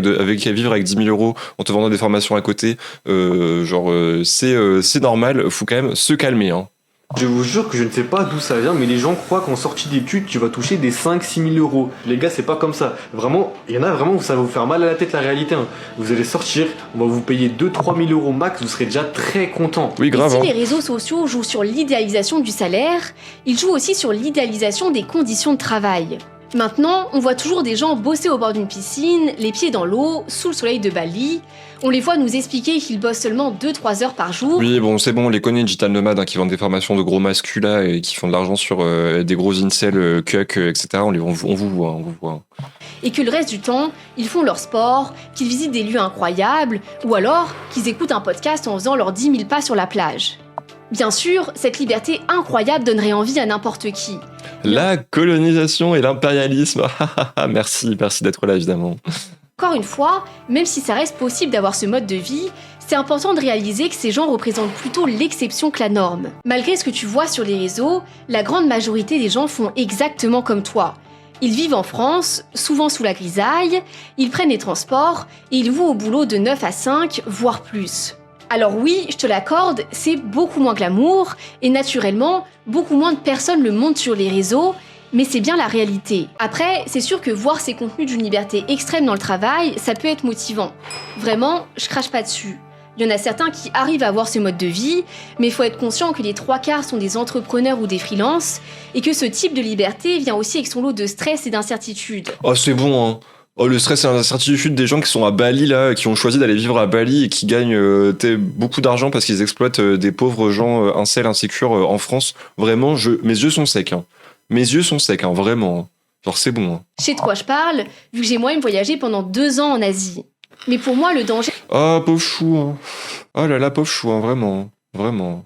avec 10 000 € en te vendant des formations à côté, c'est normal. Faut quand même se calmer, hein. Je vous jure que je ne sais pas d'où ça vient, mais les gens croient qu'en sortie d'études, tu vas toucher des 5-6 000 €. Les gars, c'est pas comme ça. Vraiment, il y en a vraiment où ça va vous faire mal à la tête, la réalité. Hein. Vous allez sortir, on va vous payer 2-3 000 € max, vous serez déjà très content. Oui, grave. Et si les réseaux sociaux jouent sur l'idéalisation du salaire, ils jouent aussi sur l'idéalisation des conditions de travail. Maintenant, on voit toujours des gens bosser au bord d'une piscine, les pieds dans l'eau, sous le soleil de Bali. On les voit nous expliquer qu'ils bossent seulement 2-3 heures par jour. Oui, bon, c'est bon, on les connaît, digital nomades, hein, qui vendent des formations de gros masculins là et qui font de l'argent sur des gros incels, cuck, etc. On vous voit. Et que le reste du temps, ils font leur sport, qu'ils visitent des lieux incroyables, ou alors qu'ils écoutent un podcast en faisant leurs 10 000 pas sur la plage. Bien sûr, cette liberté incroyable donnerait envie à n'importe qui. La colonisation et l'impérialisme. Merci d'être là, évidemment. Encore une fois, même si ça reste possible d'avoir ce mode de vie, c'est important de réaliser que ces gens représentent plutôt l'exception que la norme. Malgré ce que tu vois sur les réseaux, la grande majorité des gens font exactement comme toi. Ils vivent en France, souvent sous la grisaille, ils prennent les transports et ils vont au boulot de 9 à 5, voire plus. Alors oui, je te l'accorde, c'est beaucoup moins glamour, et naturellement, beaucoup moins de personnes le montrent sur les réseaux, mais c'est bien la réalité. Après, c'est sûr que voir ces contenus d'une liberté extrême dans le travail, ça peut être motivant. Vraiment, je crache pas dessus. Il y en a certains qui arrivent à avoir ce mode de vie, mais il faut être conscient que les 3/4 sont des entrepreneurs ou des freelances, et que ce type de liberté vient aussi avec son lot de stress et d'incertitude. Oh, c'est bon, hein. Oh, le stress et l'incertitude des gens qui sont à Bali, là, qui ont choisi d'aller vivre à Bali et qui gagnent beaucoup d'argent parce qu'ils exploitent des pauvres gens incels, insécures en France. Vraiment, mes yeux sont secs. Hein. Mes yeux sont secs, hein, vraiment. Genre, c'est bon. Hein. Je sais de quoi je parle, vu que j'ai moi-même voyagé pendant 2 ans en Asie. Mais pour moi, le danger... Oh, pauvre chou. Hein. Oh là là, pauvre chou, hein, vraiment. Vraiment.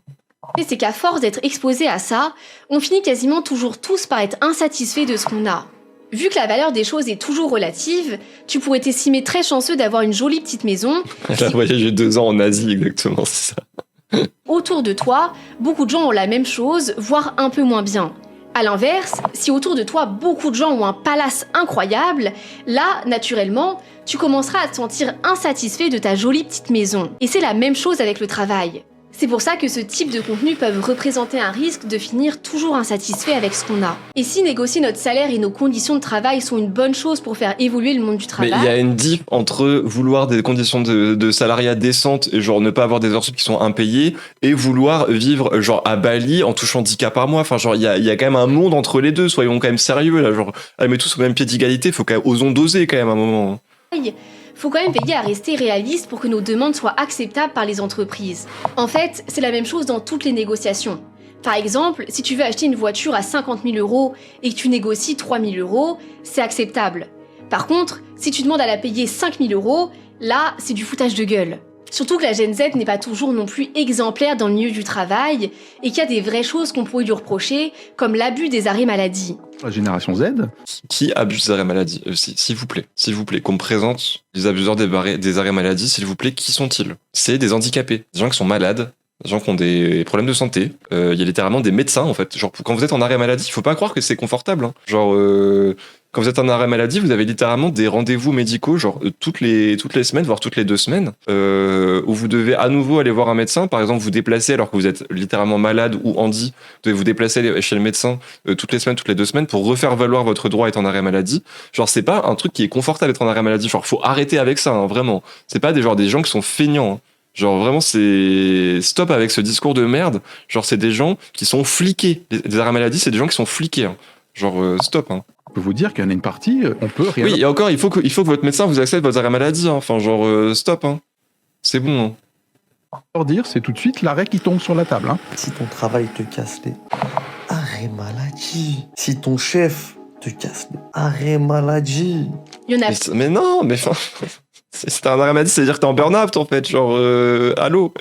C'est qu'à force d'être exposé à ça, on finit quasiment toujours tous par être insatisfaits de ce qu'on a. Vu que la valeur des choses est toujours relative, tu pourrais t'estimer très chanceux d'avoir une jolie petite maison. Elle a voyagé 2 ans en Asie, exactement, c'est ça. Autour de toi, beaucoup de gens ont la même chose, voire un peu moins bien. À l'inverse, si autour de toi, beaucoup de gens ont un palace incroyable, là, naturellement, tu commenceras à te sentir insatisfait de ta jolie petite maison. Et c'est la même chose avec le travail. C'est pour ça que ce type de contenus peuvent représenter un risque de finir toujours insatisfait avec ce qu'on a. Et si négocier notre salaire et nos conditions de travail sont une bonne chose pour faire évoluer le monde du travail... Mais il y a une diff entre vouloir des conditions de salariat décentes et genre ne pas avoir des heures sup qui sont impayées et vouloir vivre genre à Bali en touchant 10K par mois. Enfin genre il y a quand même un monde entre les deux, soyons quand même sérieux là. Genre allez, mais tous au même pied d'égalité, faut quand même osons doser quand même à un moment. Faut quand même veiller à rester réaliste pour que nos demandes soient acceptables par les entreprises. En fait, c'est la même chose dans toutes les négociations. Par exemple, si tu veux acheter une voiture à 50 000 € et que tu négocies 3 000 €, c'est acceptable. Par contre, si tu demandes à la payer 5 000 €, là, c'est du foutage de gueule. Surtout que la Gen Z n'est pas toujours non plus exemplaire dans le milieu du travail et qu'il y a des vraies choses qu'on pourrait lui reprocher, comme l'abus des arrêts maladie. La génération Z qui abuse des arrêts maladie s'il vous plaît, qu'on me présente les abuseurs des arrêts maladie, s'il vous plaît, qui sont-ils? C'est des handicapés, des gens qui sont malades, des gens qui ont des problèmes de santé. Il y a littéralement des médecins, en fait. Genre, quand vous êtes en arrêt maladie, il faut pas croire que c'est confortable. Hein. Genre, quand vous êtes en arrêt maladie, vous avez littéralement des rendez-vous médicaux, genre toutes les semaines, voire toutes les 2 semaines, où vous devez à nouveau aller voir un médecin. Par exemple, vous déplacer alors que vous êtes littéralement malade ou handi, vous devez vous déplacer chez le médecin toutes les semaines, toutes les 2 semaines pour refaire valoir votre droit à être en arrêt maladie. Genre, c'est pas un truc qui est confortable d'être en arrêt maladie. Genre, faut arrêter avec ça, hein, vraiment. C'est pas des gens qui sont feignants. Hein. Genre vraiment c'est stop avec ce discours de merde. Genre c'est des gens qui sont fliqués. Les arrêts maladie, c'est des gens qui sont fliqués. Hein. Genre stop. Hein. Je peux vous dire qu'il y en a une partie, on peut rien. Oui, et encore il faut que votre médecin vous accepte votre arrêt maladie. Hein. Enfin genre stop. Hein. C'est bon. Hein. Pour dire, c'est tout de suite l'arrêt qui tombe sur la table. Hein. Si ton travail te casse les arrêt maladie. Si ton chef te casse les arrêt maladie. Il y en a. Mais non, mais enfin. C'est un arrêt maladie, c'est-à-dire que t'es en burn-out en fait, genre allô.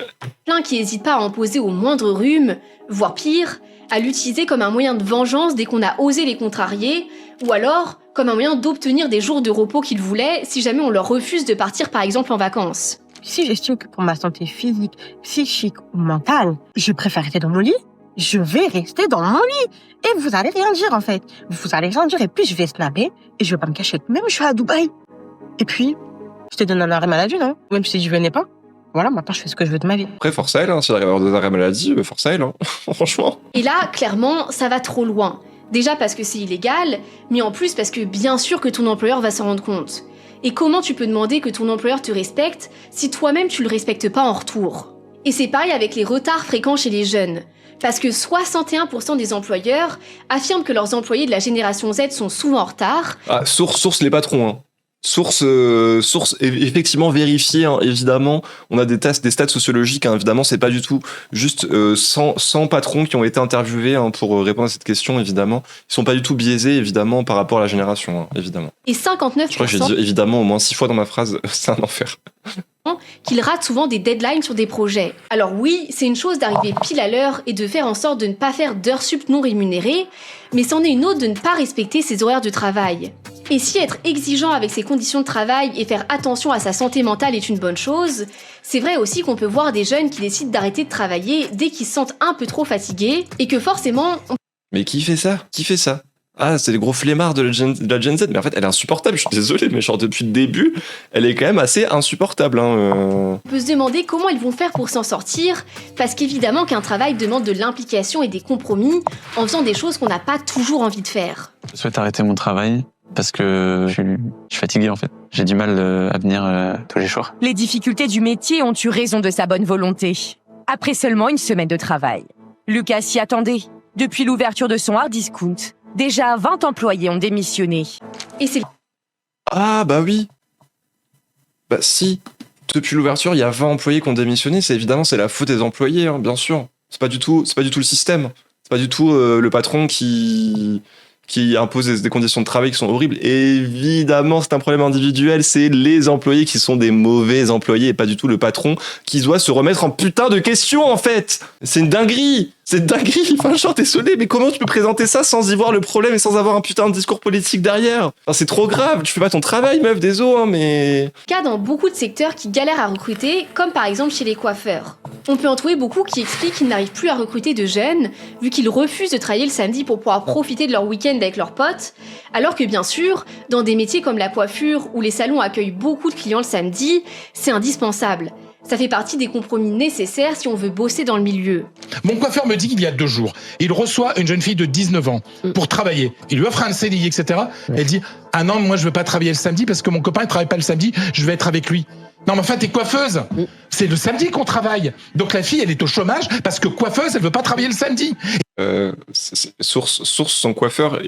Plein qui n'hésitent pas à en poser au moindre rhume, voire pire, à l'utiliser comme un moyen de vengeance dès qu'on a osé les contrarier, ou alors comme un moyen d'obtenir des jours de repos qu'ils voulaient si jamais on leur refuse de partir par exemple en vacances. Si j'estime que pour ma santé physique, psychique ou mentale, je préfère rester dans mon lit, je vais rester dans mon lit. Et vous allez rien dire en fait. Vous allez rien dire et puis je vais snapper et je vais pas me cacher. Même je suis à Dubaï. Et puis... je te donne un arrêt maladie, non? Même si je venais pas. Voilà, maintenant je fais ce que je veux de ma vie. Après, force à elle, hein, si elle arrive à avoir des arrêts maladie, force à elle, hein. Franchement. Et là, clairement, ça va trop loin. Déjà parce que c'est illégal, mais en plus parce que bien sûr que ton employeur va s'en rendre compte. Et comment tu peux demander que ton employeur te respecte si toi-même tu le respectes pas en retour? Et c'est pareil avec les retards fréquents chez les jeunes. Parce que 61% des employeurs affirment que leurs employés de la génération Z sont souvent en retard. Ah, source les patrons, hein. Source effectivement vérifiée, hein, évidemment. On a des stats sociologiques, hein, évidemment, c'est pas du tout juste 100 patrons qui ont été interviewés hein, pour répondre à cette question, évidemment. Ils sont pas du tout biaisés, évidemment, par rapport à la génération, hein, évidemment. Et 59%... Je crois que j'ai dit évidemment au moins 6 fois dans ma phrase, c'est un enfer. Qu'ils ratent souvent des deadlines sur des projets. Alors oui, c'est une chose d'arriver pile à l'heure et de faire en sorte de ne pas faire d'heures sup non rémunérées, mais c'en est une autre de ne pas respecter ses horaires de travail. Et si être exigeant avec ses conditions de travail et faire attention à sa santé mentale est une bonne chose, c'est vrai aussi qu'on peut voir des jeunes qui décident d'arrêter de travailler dès qu'ils se sentent un peu trop fatigués et que forcément... Mais qui fait ça? Qui fait ça? Ah, c'est les gros flemmards de la Gen Z, mais en fait, elle est insupportable, je suis désolé, mais genre depuis le début, elle est quand même assez insupportable. Hein, On peut se demander comment ils vont faire pour s'en sortir, parce qu'évidemment qu'un travail demande de l'implication et des compromis en faisant des choses qu'on n'a pas toujours envie de faire. Je souhaite arrêter mon travail parce que je suis fatigué en fait. J'ai du mal à venir tous les jours. Les difficultés du métier ont eu raison de sa bonne volonté. Après seulement une semaine de travail. Lucas s'y attendait. Depuis l'ouverture de son hard discount, déjà 20 employés ont démissionné. Et c'est... Ah bah oui. Bah si. Depuis l'ouverture, il y a 20 employés qui ont démissionné. C'est la faute des employés, hein, bien sûr. C'est pas du tout le système. C'est pas du tout le patron qui impose des conditions de travail qui sont horribles. Évidemment, c'est un problème individuel. C'est les employés qui sont des mauvais employés et pas du tout le patron qui doit se remettre en putain de question, en fait. C'est une dinguerie. C'est une dinguerie. Enfin, genre, désolé, mais comment tu peux présenter ça sans y voir le problème et sans avoir un putain de discours politique derrière? Enfin, c'est trop grave. Tu fais pas ton travail, meuf, désolé, hein, mais... Cas dans beaucoup de secteurs qui galèrent à recruter, comme par exemple chez les coiffeurs. On peut en trouver beaucoup qui expliquent qu'ils n'arrivent plus à recruter de jeunes, vu qu'ils refusent de travailler le samedi pour pouvoir profiter de leur week-end avec leurs potes, alors que bien sûr, dans des métiers comme la coiffure, où les salons accueillent beaucoup de clients le samedi, c'est indispensable. Ça fait partie des compromis nécessaires si on veut bosser dans le milieu. Mon coiffeur me dit qu'il y a 2 jours, il reçoit une jeune fille de 19 ans pour travailler. Il lui offre un CDI, etc. Elle dit « Ah non, moi je veux pas travailler le samedi parce que mon copain ne travaille pas le samedi, je vais être avec lui. » Non mais enfin, t'es coiffeuse. C'est le samedi qu'on travaille. Donc la fille, elle est au chômage parce que coiffeuse, elle veut pas travailler le samedi. Source, son coiffeur,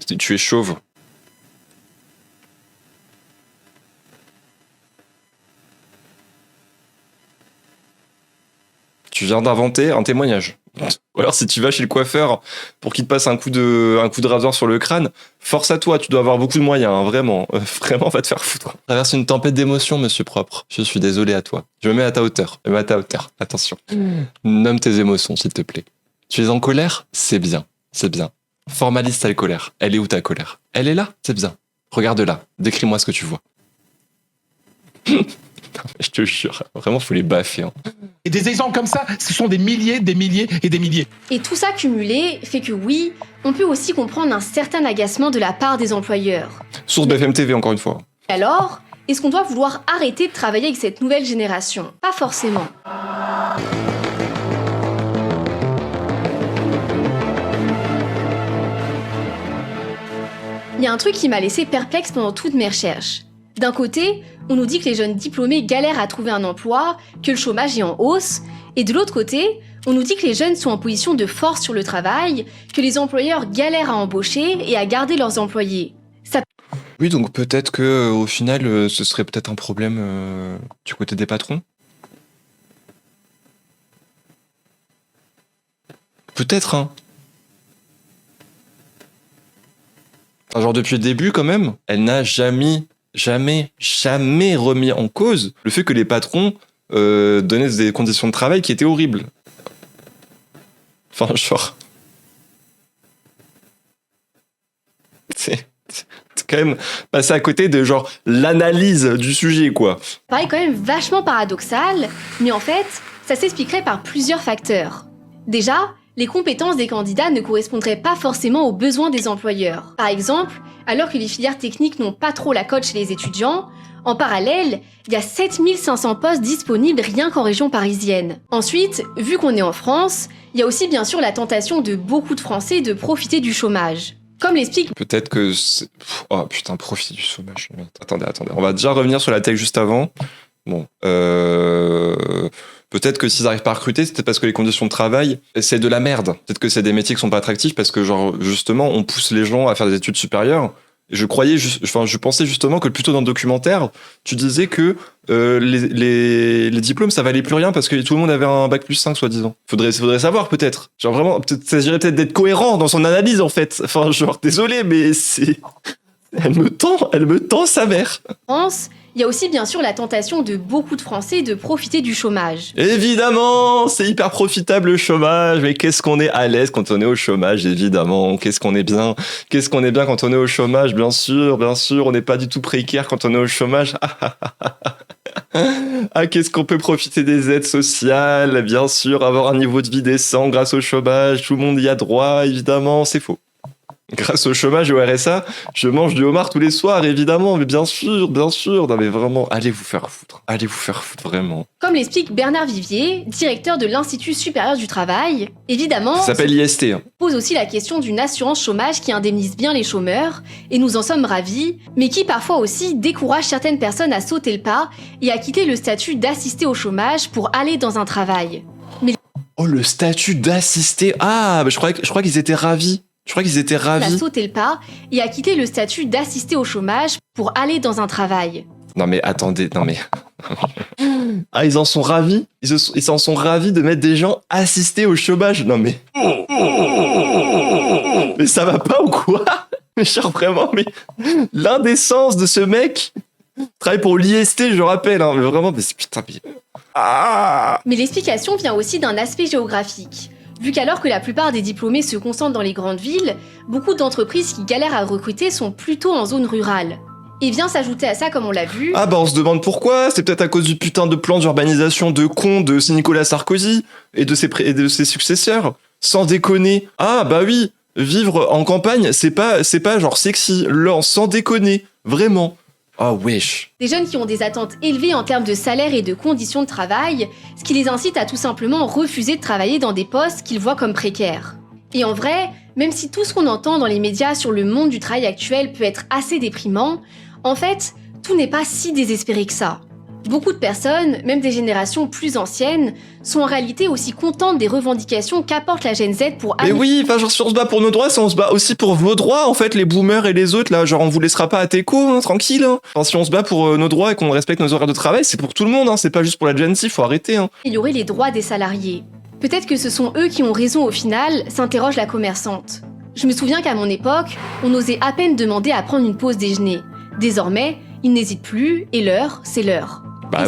tu es chauve. Tu viens d'inventer un témoignage. Ou alors si tu vas chez le coiffeur pour qu'il te passe un coup de rasoir sur le crâne, force à toi, tu dois avoir beaucoup de moyens, hein, vraiment. Vraiment, va te faire foutre. Traverse une tempête d'émotions, monsieur propre. Je suis désolé à toi. Je me mets à ta hauteur. Attention. Nomme tes émotions, s'il te plaît. Tu es en colère? C'est bien. C'est bien. Formalise ta colère. Elle est où ta colère? Elle est là? C'est bien. Regarde-la. Décris-moi ce que tu vois. Je te jure, vraiment, faut les baffer. Hein. Et des exemples comme ça, ce sont des milliers et des milliers. Et tout ça cumulé fait que oui, on peut aussi comprendre un certain agacement de la part des employeurs. Source BFM TV, encore une fois. Alors, est-ce qu'on doit vouloir arrêter de travailler avec cette nouvelle génération? Pas forcément. Il y a un truc qui m'a laissé perplexe pendant toutes mes recherches. D'un côté, on nous dit que les jeunes diplômés galèrent à trouver un emploi, que le chômage est en hausse, et de l'autre côté, on nous dit que les jeunes sont en position de force sur le travail, que les employeurs galèrent à embaucher et à garder leurs employés. Oui, donc peut-être que au final, ce serait peut-être un problème du côté des patrons. Peut-être, hein. Enfin, genre depuis le début, quand même, elle n'a jamais remis en cause le fait que les patrons donnaient des conditions de travail qui étaient horribles. Enfin, genre... C'est quand même passé à côté de genre l'analyse du sujet, quoi. Ça paraît quand même vachement paradoxal, mais en fait, ça s'expliquerait par plusieurs facteurs. Déjà, les compétences des candidats ne correspondraient pas forcément aux besoins des employeurs. Par exemple, alors que les filières techniques n'ont pas trop la cote chez les étudiants, en parallèle, il y a 7500 postes disponibles rien qu'en région parisienne. Ensuite, vu qu'on est en France, il y a aussi bien sûr la tentation de beaucoup de Français de profiter du chômage. Comme l'explique... Peut-être que... Oh putain, profiter du chômage. Attendez. On va déjà revenir sur la tech juste avant. Bon, peut-être que s'ils n'arrivent pas à recruter, c'est parce que les conditions de travail, c'est de la merde. Peut-être que c'est des métiers qui sont pas attractifs parce que, genre, justement, on pousse les gens à faire des études supérieures. Et je pensais justement que plutôt dans le documentaire, tu disais que les diplômes, ça valait plus rien parce que tout le monde avait un bac+5, soi-disant. Faudrait savoir, peut-être. Genre, vraiment, s'agirait peut-être d'être cohérent dans son analyse, en fait. Enfin, genre, désolé, mais c'est... Elle me tend sa mère. France, il y a aussi bien sûr la tentation de beaucoup de Français de profiter du chômage. Évidemment, c'est hyper profitable le chômage, mais qu'est-ce qu'on est à l'aise quand on est au chômage, évidemment. Qu'est-ce qu'on est bien quand on est au chômage, bien sûr, on n'est pas du tout précaire quand on est au chômage. Ah, qu'est-ce qu'on peut profiter des aides sociales, bien sûr, avoir un niveau de vie décent grâce au chômage, tout le monde y a droit, évidemment, c'est faux. Grâce au chômage et au RSA, je mange du homard tous les soirs, évidemment, mais bien sûr. Non, mais vraiment, allez vous faire foutre, vraiment. Comme l'explique Bernard Vivier, directeur de l'Institut supérieur du travail, évidemment... Ça s'appelle IST. Hein. Pose aussi la question d'une assurance chômage qui indemnise bien les chômeurs, et nous en sommes ravis, mais qui parfois aussi décourage certaines personnes à sauter le pas et à quitter le statut d'assisté au chômage pour aller dans un travail. Mais... Oh, le statut d'assisté. Ah, bah, je crois qu'ils étaient ravis. À sauter le pas et à quitter le statut d'assisté au chômage pour aller dans un travail. Non mais attendez, Ah, ils en sont ravis. Ils en sont ravis de mettre des gens assistés au chômage. Non mais... Mais ça va pas ou quoi? Mais genre vraiment, mais... L'indécence de ce mec travaille pour l'IST, je rappelle, hein, mais vraiment, mais putain, mais... Ah. Mais l'explication vient aussi d'un aspect géographique. Vu qu'alors que la plupart des diplômés se concentrent dans les grandes villes, beaucoup d'entreprises qui galèrent à recruter sont plutôt en zone rurale. Et vient s'ajouter à ça, comme on l'a vu... Ah bah on se demande pourquoi, c'est peut-être à cause du putain de plan d'urbanisation de con de Nicolas Sarkozy et de ses successeurs. Sans déconner. Ah bah oui, vivre en campagne, c'est pas genre sexy, sans déconner, vraiment. Oh wesh. Des jeunes qui ont des attentes élevées en termes de salaire et de conditions de travail, ce qui les incite à tout simplement refuser de travailler dans des postes qu'ils voient comme précaires. Et en vrai, même si tout ce qu'on entend dans les médias sur le monde du travail actuel peut être assez déprimant, en fait, tout n'est pas si désespéré que ça. Beaucoup de personnes, même des générations plus anciennes, sont en réalité aussi contentes des revendications qu'apporte la Gen Z pour... Mais oui, enfin genre si on se bat pour nos droits, on se bat aussi pour vos droits en fait, les boomers et les autres là, genre on vous laissera pas à Teco, hein, tranquille. Hein. Enfin, si on se bat pour nos droits et qu'on respecte nos horaires de travail, c'est pour tout le monde, hein, c'est pas juste pour la Gen Z, faut arrêter. Hein. Améliorer les droits des salariés. Peut-être que ce sont eux qui ont raison au final, s'interroge la commerçante. Je me souviens qu'à mon époque, on osait à peine demander à prendre une pause déjeuner. Désormais, ils n'hésitent plus et l'heure, c'est l'heure. Bah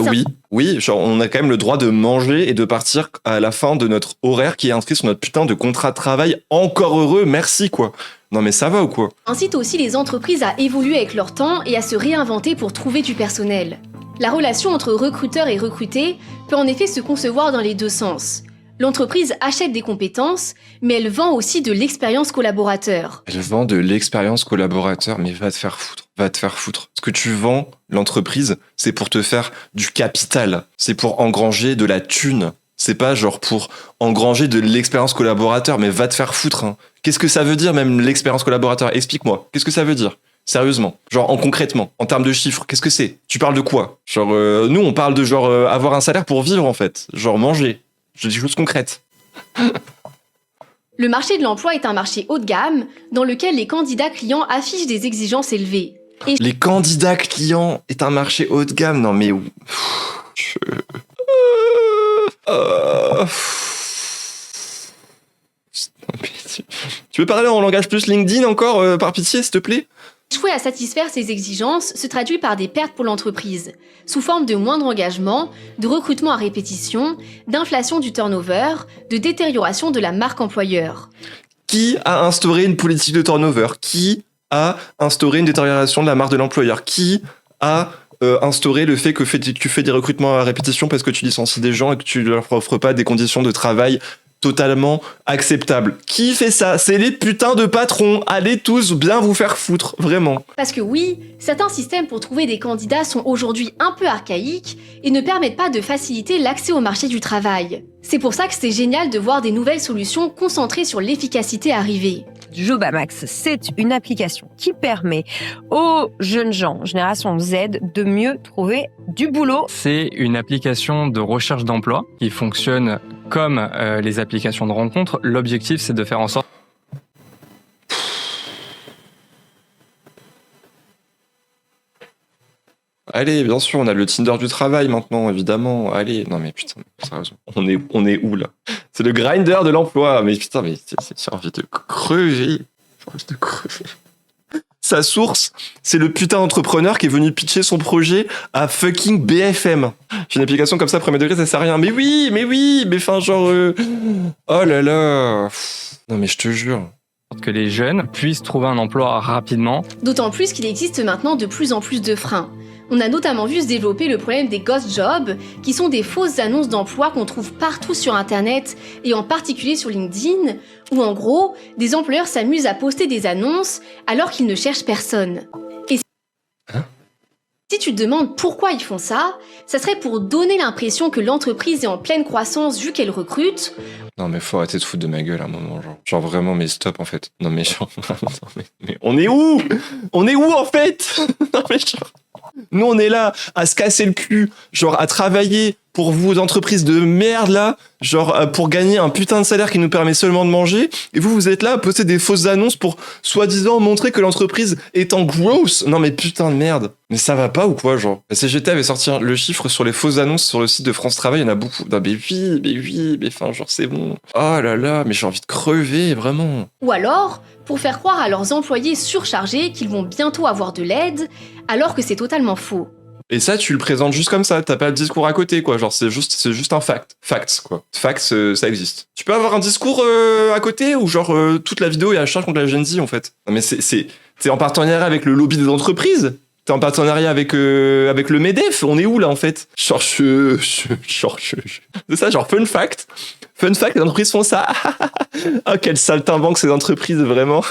oui, genre on a quand même le droit de manger et de partir à la fin de notre horaire qui est inscrit sur notre putain de contrat de travail. Encore heureux, merci quoi. Non mais ça va ou quoi? Incite aussi les entreprises à évoluer avec leur temps et à se réinventer pour trouver du personnel. La relation entre recruteur et recruté peut en effet se concevoir dans les deux sens. L'entreprise achète des compétences, mais elle vend aussi de l'expérience collaborateur. Elle vend de l'expérience collaborateur, mais va te faire foutre. Va te faire foutre. Ce que tu vends, l'entreprise, c'est pour te faire du capital. C'est pour engranger de la thune. C'est pas genre pour engranger de l'expérience collaborateur, mais va te faire foutre. Hein. Qu'est-ce que ça veut dire même l'expérience collaborateur? Explique-moi. Qu'est-ce que ça veut dire? Sérieusement. Genre concrètement, en termes de chiffres, qu'est-ce que c'est? Tu parles de quoi? Genre nous on parle de genre avoir un salaire pour vivre en fait. Genre manger. Je dis des choses concrètes. Le marché de l'emploi est un marché haut de gamme dans lequel les candidats clients affichent des exigences élevées. Et les candidats clients est un marché haut de gamme? Non mais... Tu peux parler en langage plus LinkedIn encore, par pitié, s'il te plaît? Échouer à satisfaire ces exigences se traduit par des pertes pour l'entreprise, sous forme de moindre engagement, de recrutement à répétition, d'inflation du turnover, de détérioration de la marque employeur. Qui a instauré une politique de turnover? Qui a instauré une détérioration de la marque de l'employeur? Qui a instauré le fait que tu fais des recrutements à répétition parce que tu licencies des gens et que tu leur offres pas des conditions de travail totalement acceptable? Qui fait ça? C'est les putains de patrons. Allez tous bien vous faire foutre, vraiment. Parce que oui, certains systèmes pour trouver des candidats sont aujourd'hui un peu archaïques et ne permettent pas de faciliter l'accès au marché du travail. C'est pour ça que c'est génial de voir des nouvelles solutions concentrées sur l'efficacité arriver. Jobamax, c'est une application qui permet aux jeunes gens, génération Z, de mieux trouver du boulot. C'est une application de recherche d'emploi qui fonctionne comme les applications de rencontre. L'objectif, c'est de faire en sorte... Allez, bien sûr, on a le Tinder du travail maintenant, évidemment. Allez, non mais putain, sérieusement, on est où là? C'est le Grindr de l'emploi. Mais putain, mais j'ai envie de crever. J'ai envie de crever. Sa source, c'est le putain d'entrepreneur qui est venu pitcher son projet à fucking BFM. J'ai une application comme ça, premier degré, ça sert à rien. Mais oui, mais enfin genre... Oh là là. Non mais je te jure. Que les jeunes puissent trouver un emploi rapidement. D'autant plus qu'il existe maintenant de plus en plus de freins. On a notamment vu se développer le problème des ghost jobs, qui sont des fausses annonces d'emploi qu'on trouve partout sur Internet, et en particulier sur LinkedIn, où en gros, des employeurs s'amusent à poster des annonces alors qu'ils ne cherchent personne. Et si tu te demandes pourquoi ils font ça, ça serait pour donner l'impression que l'entreprise est en pleine croissance vu qu'elle recrute. Non mais faut arrêter de foutre de ma gueule à un moment, genre vraiment, mais stop en fait. Non mais genre, mais on est où? On est où en fait? Non mais genre... Nous, on est là à se casser le cul, genre à travailler pour vous, entreprises de merde là, genre pour gagner un putain de salaire qui nous permet seulement de manger, et vous êtes là à poster des fausses annonces pour soi-disant montrer que l'entreprise est en growth. Non mais putain de merde. Mais ça va pas ou quoi, genre? La CGT avait sorti le chiffre sur les fausses annonces sur le site de France Travail, il y en a beaucoup. Non mais oui, mais enfin genre c'est bon. Oh là là, mais j'ai envie de crever, vraiment. Ou alors, pour faire croire à leurs employés surchargés qu'ils vont bientôt avoir de l'aide, alors que c'est totalement faux. Et ça, tu le présentes juste comme ça, t'as pas le discours à côté, quoi. Genre, c'est juste un fact. Facts, quoi. Facts, ça existe. Tu peux avoir un discours à côté, ou genre, toute la vidéo est à charge contre la Gen Z, en fait. Non, mais c'est en partenariat avec le lobby des entreprises. T'es en partenariat avec le MEDEF. On est où là en fait? Genre, c'est ça, genre fun fact. Fun fact, les entreprises font ça. Ah, quel saltimbanque ces entreprises, vraiment.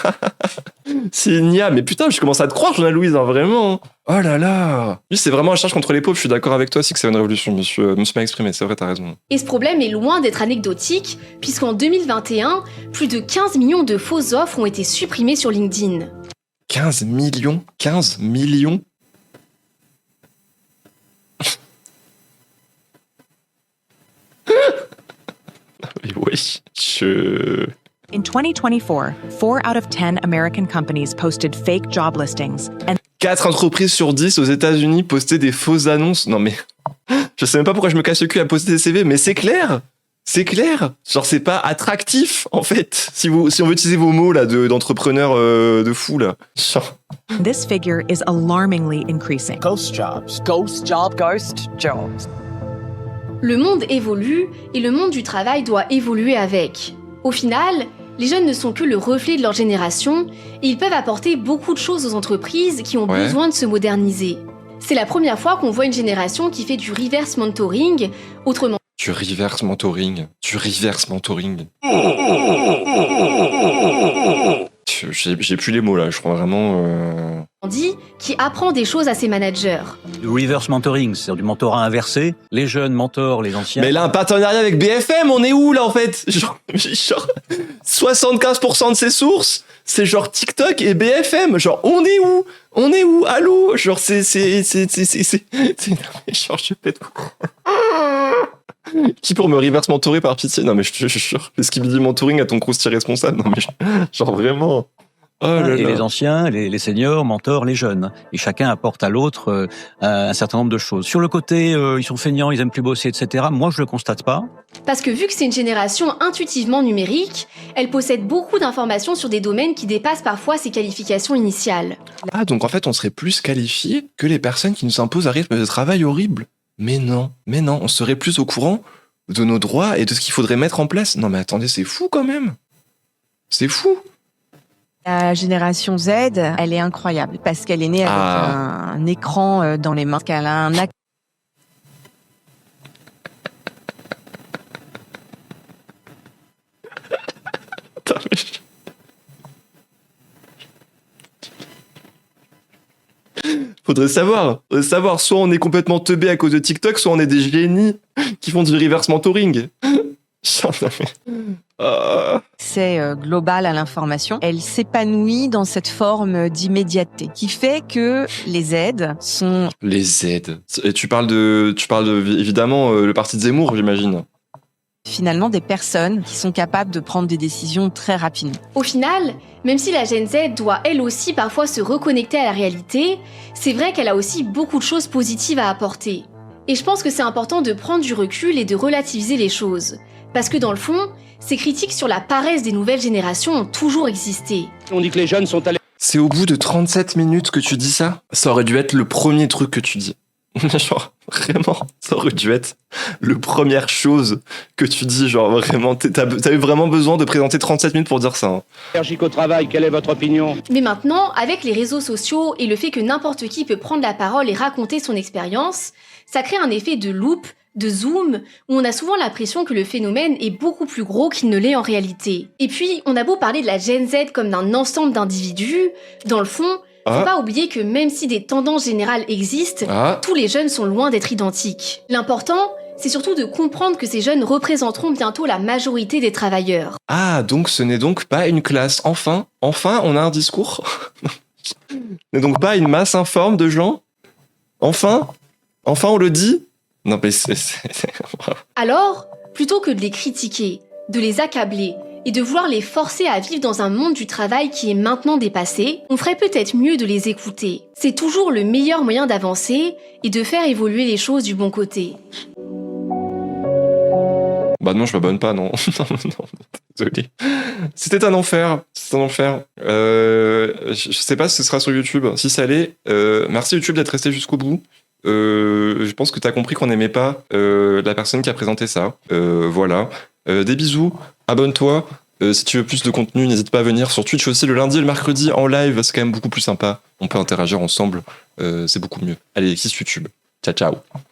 C'est ignoble. Mais putain, je commence à te croire, Jeanne-Louise, hein, vraiment. Oh là là. Oui, c'est vraiment un charge contre les pauvres. Je suis d'accord avec toi aussi que c'est une révolution. Je me suis mal exprimé. C'est vrai, t'as raison. Et ce problème est loin d'être anecdotique, puisqu'en 2021, plus de 15 millions de fausses offres ont été supprimées sur LinkedIn. 15 millions? 15 millions? Oui, In 2024, 4 out of 10 American companies posted fake job listings. And 4 entreprises sur 10 aux États-Unis postaient des fausses annonces. Non mais, je sais même pas pourquoi je me casse le cul à poster des CV, mais c'est clair. C'est clair. Genre, c'est pas attractif, en fait. Si on veut utiliser vos mots, là, d'entrepreneurs de fous, là. Genre. This figure is alarmingly increasing. Ghost jobs. Ghost jobs. Ghost jobs. Le monde évolue et le monde du travail doit évoluer avec. Au final, les jeunes ne sont que le reflet de leur génération et ils peuvent apporter beaucoup de choses aux entreprises qui ont besoin de se moderniser. C'est la première fois qu'on voit une génération qui fait du reverse mentoring, autrement Du reverse mentoring. J'ai plus les mots là, je crois vraiment. dit, qui apprend des choses à ses managers. Du reverse mentoring, c'est du mentorat inversé. Les jeunes mentorent les anciens. Mais là, un partenariat avec BFM, on est où là en fait? Genre 75% de ses sources, c'est genre TikTok et BFM. Genre, on est où? Allô? Genre, c'est. Genre, je pète. Qui pour me reverse mentorer par pitié? Non mais je te jure, est-ce qu'il me dit mentoring à ton crousty responsable? Non mais genre vraiment. Oh là et là. les anciens, les seniors mentorent les jeunes. Et chacun apporte à l'autre un certain nombre de choses. Sur le côté, ils sont feignants, ils aiment plus bosser, etc. Moi, je le constate pas. Parce que vu que c'est une génération intuitivement numérique, elle possède beaucoup d'informations sur des domaines qui dépassent parfois ses qualifications initiales. Ah donc en fait on serait plus qualifiés que les personnes qui nous imposent un rythme de travail horrible. Mais non, on serait plus au courant de nos droits et de ce qu'il faudrait mettre en place. Non mais attendez, c'est fou quand même. C'est fou. La génération Z, elle est incroyable parce qu'elle est née avec un écran dans les mains, qu'elle a un Faudrait savoir, soit on est complètement teubé à cause de TikTok, soit on est des génies qui font du reverse mentoring. accès global à l'information. Elle s'épanouit dans cette forme d'immédiateté qui fait que les aides sont... Les aides. Et tu parles de évidemment, le parti de Zemmour, j'imagine. Finalement des personnes qui sont capables de prendre des décisions très rapidement. Au final, même si la Gen Z doit elle aussi parfois se reconnecter à la réalité, c'est vrai qu'elle a aussi beaucoup de choses positives à apporter. Et je pense que c'est important de prendre du recul et de relativiser les choses. Parce que dans le fond, ces critiques sur la paresse des nouvelles générations ont toujours existé. On dit que les jeunes sont allés... C'est au bout de 37 minutes que tu dis ça? Ça aurait dû être le premier truc que tu dis. Genre, vraiment, ça aurait dû être la première chose que tu dis. Genre, vraiment, t'as eu vraiment besoin de présenter 37 minutes pour dire ça. Hein. Énergique au travail, quelle est votre opinion? Mais maintenant, avec les réseaux sociaux et le fait que n'importe qui peut prendre la parole et raconter son expérience, ça crée un effet de loupe, de zoom, où on a souvent l'impression que le phénomène est beaucoup plus gros qu'il ne l'est en réalité. Et puis, on a beau parler de la Gen Z comme d'un ensemble d'individus, dans le fond, faut pas oublier que même si des tendances générales existent, tous les jeunes sont loin d'être identiques. L'important, c'est surtout de comprendre que ces jeunes représenteront bientôt la majorité des travailleurs. Ah, donc ce n'est donc pas une classe. Enfin, on a un discours. Ce n'est donc pas une masse informe de gens. Enfin, on le dit. Non, mais Alors, plutôt que de les critiquer, de les accabler et de vouloir les forcer à vivre dans un monde du travail qui est maintenant dépassé, on ferait peut-être mieux de les écouter. C'est toujours le meilleur moyen d'avancer et de faire évoluer les choses du bon côté. Bah non, je m'abonne pas, non. non, désolé. C'était un enfer. Je sais pas si ce sera sur YouTube. Si ça l'est, merci YouTube d'être resté jusqu'au bout. Je pense que t'as compris qu'on n'aimait pas la personne qui a présenté ça. Voilà. Des bisous, abonne-toi, Si tu veux plus de contenu, n'hésite pas à venir sur Twitch aussi le lundi et le mercredi en live. C'est quand même beaucoup plus sympa. On peut interagir ensemble. C'est beaucoup mieux. Allez, kiss YouTube. Ciao, ciao.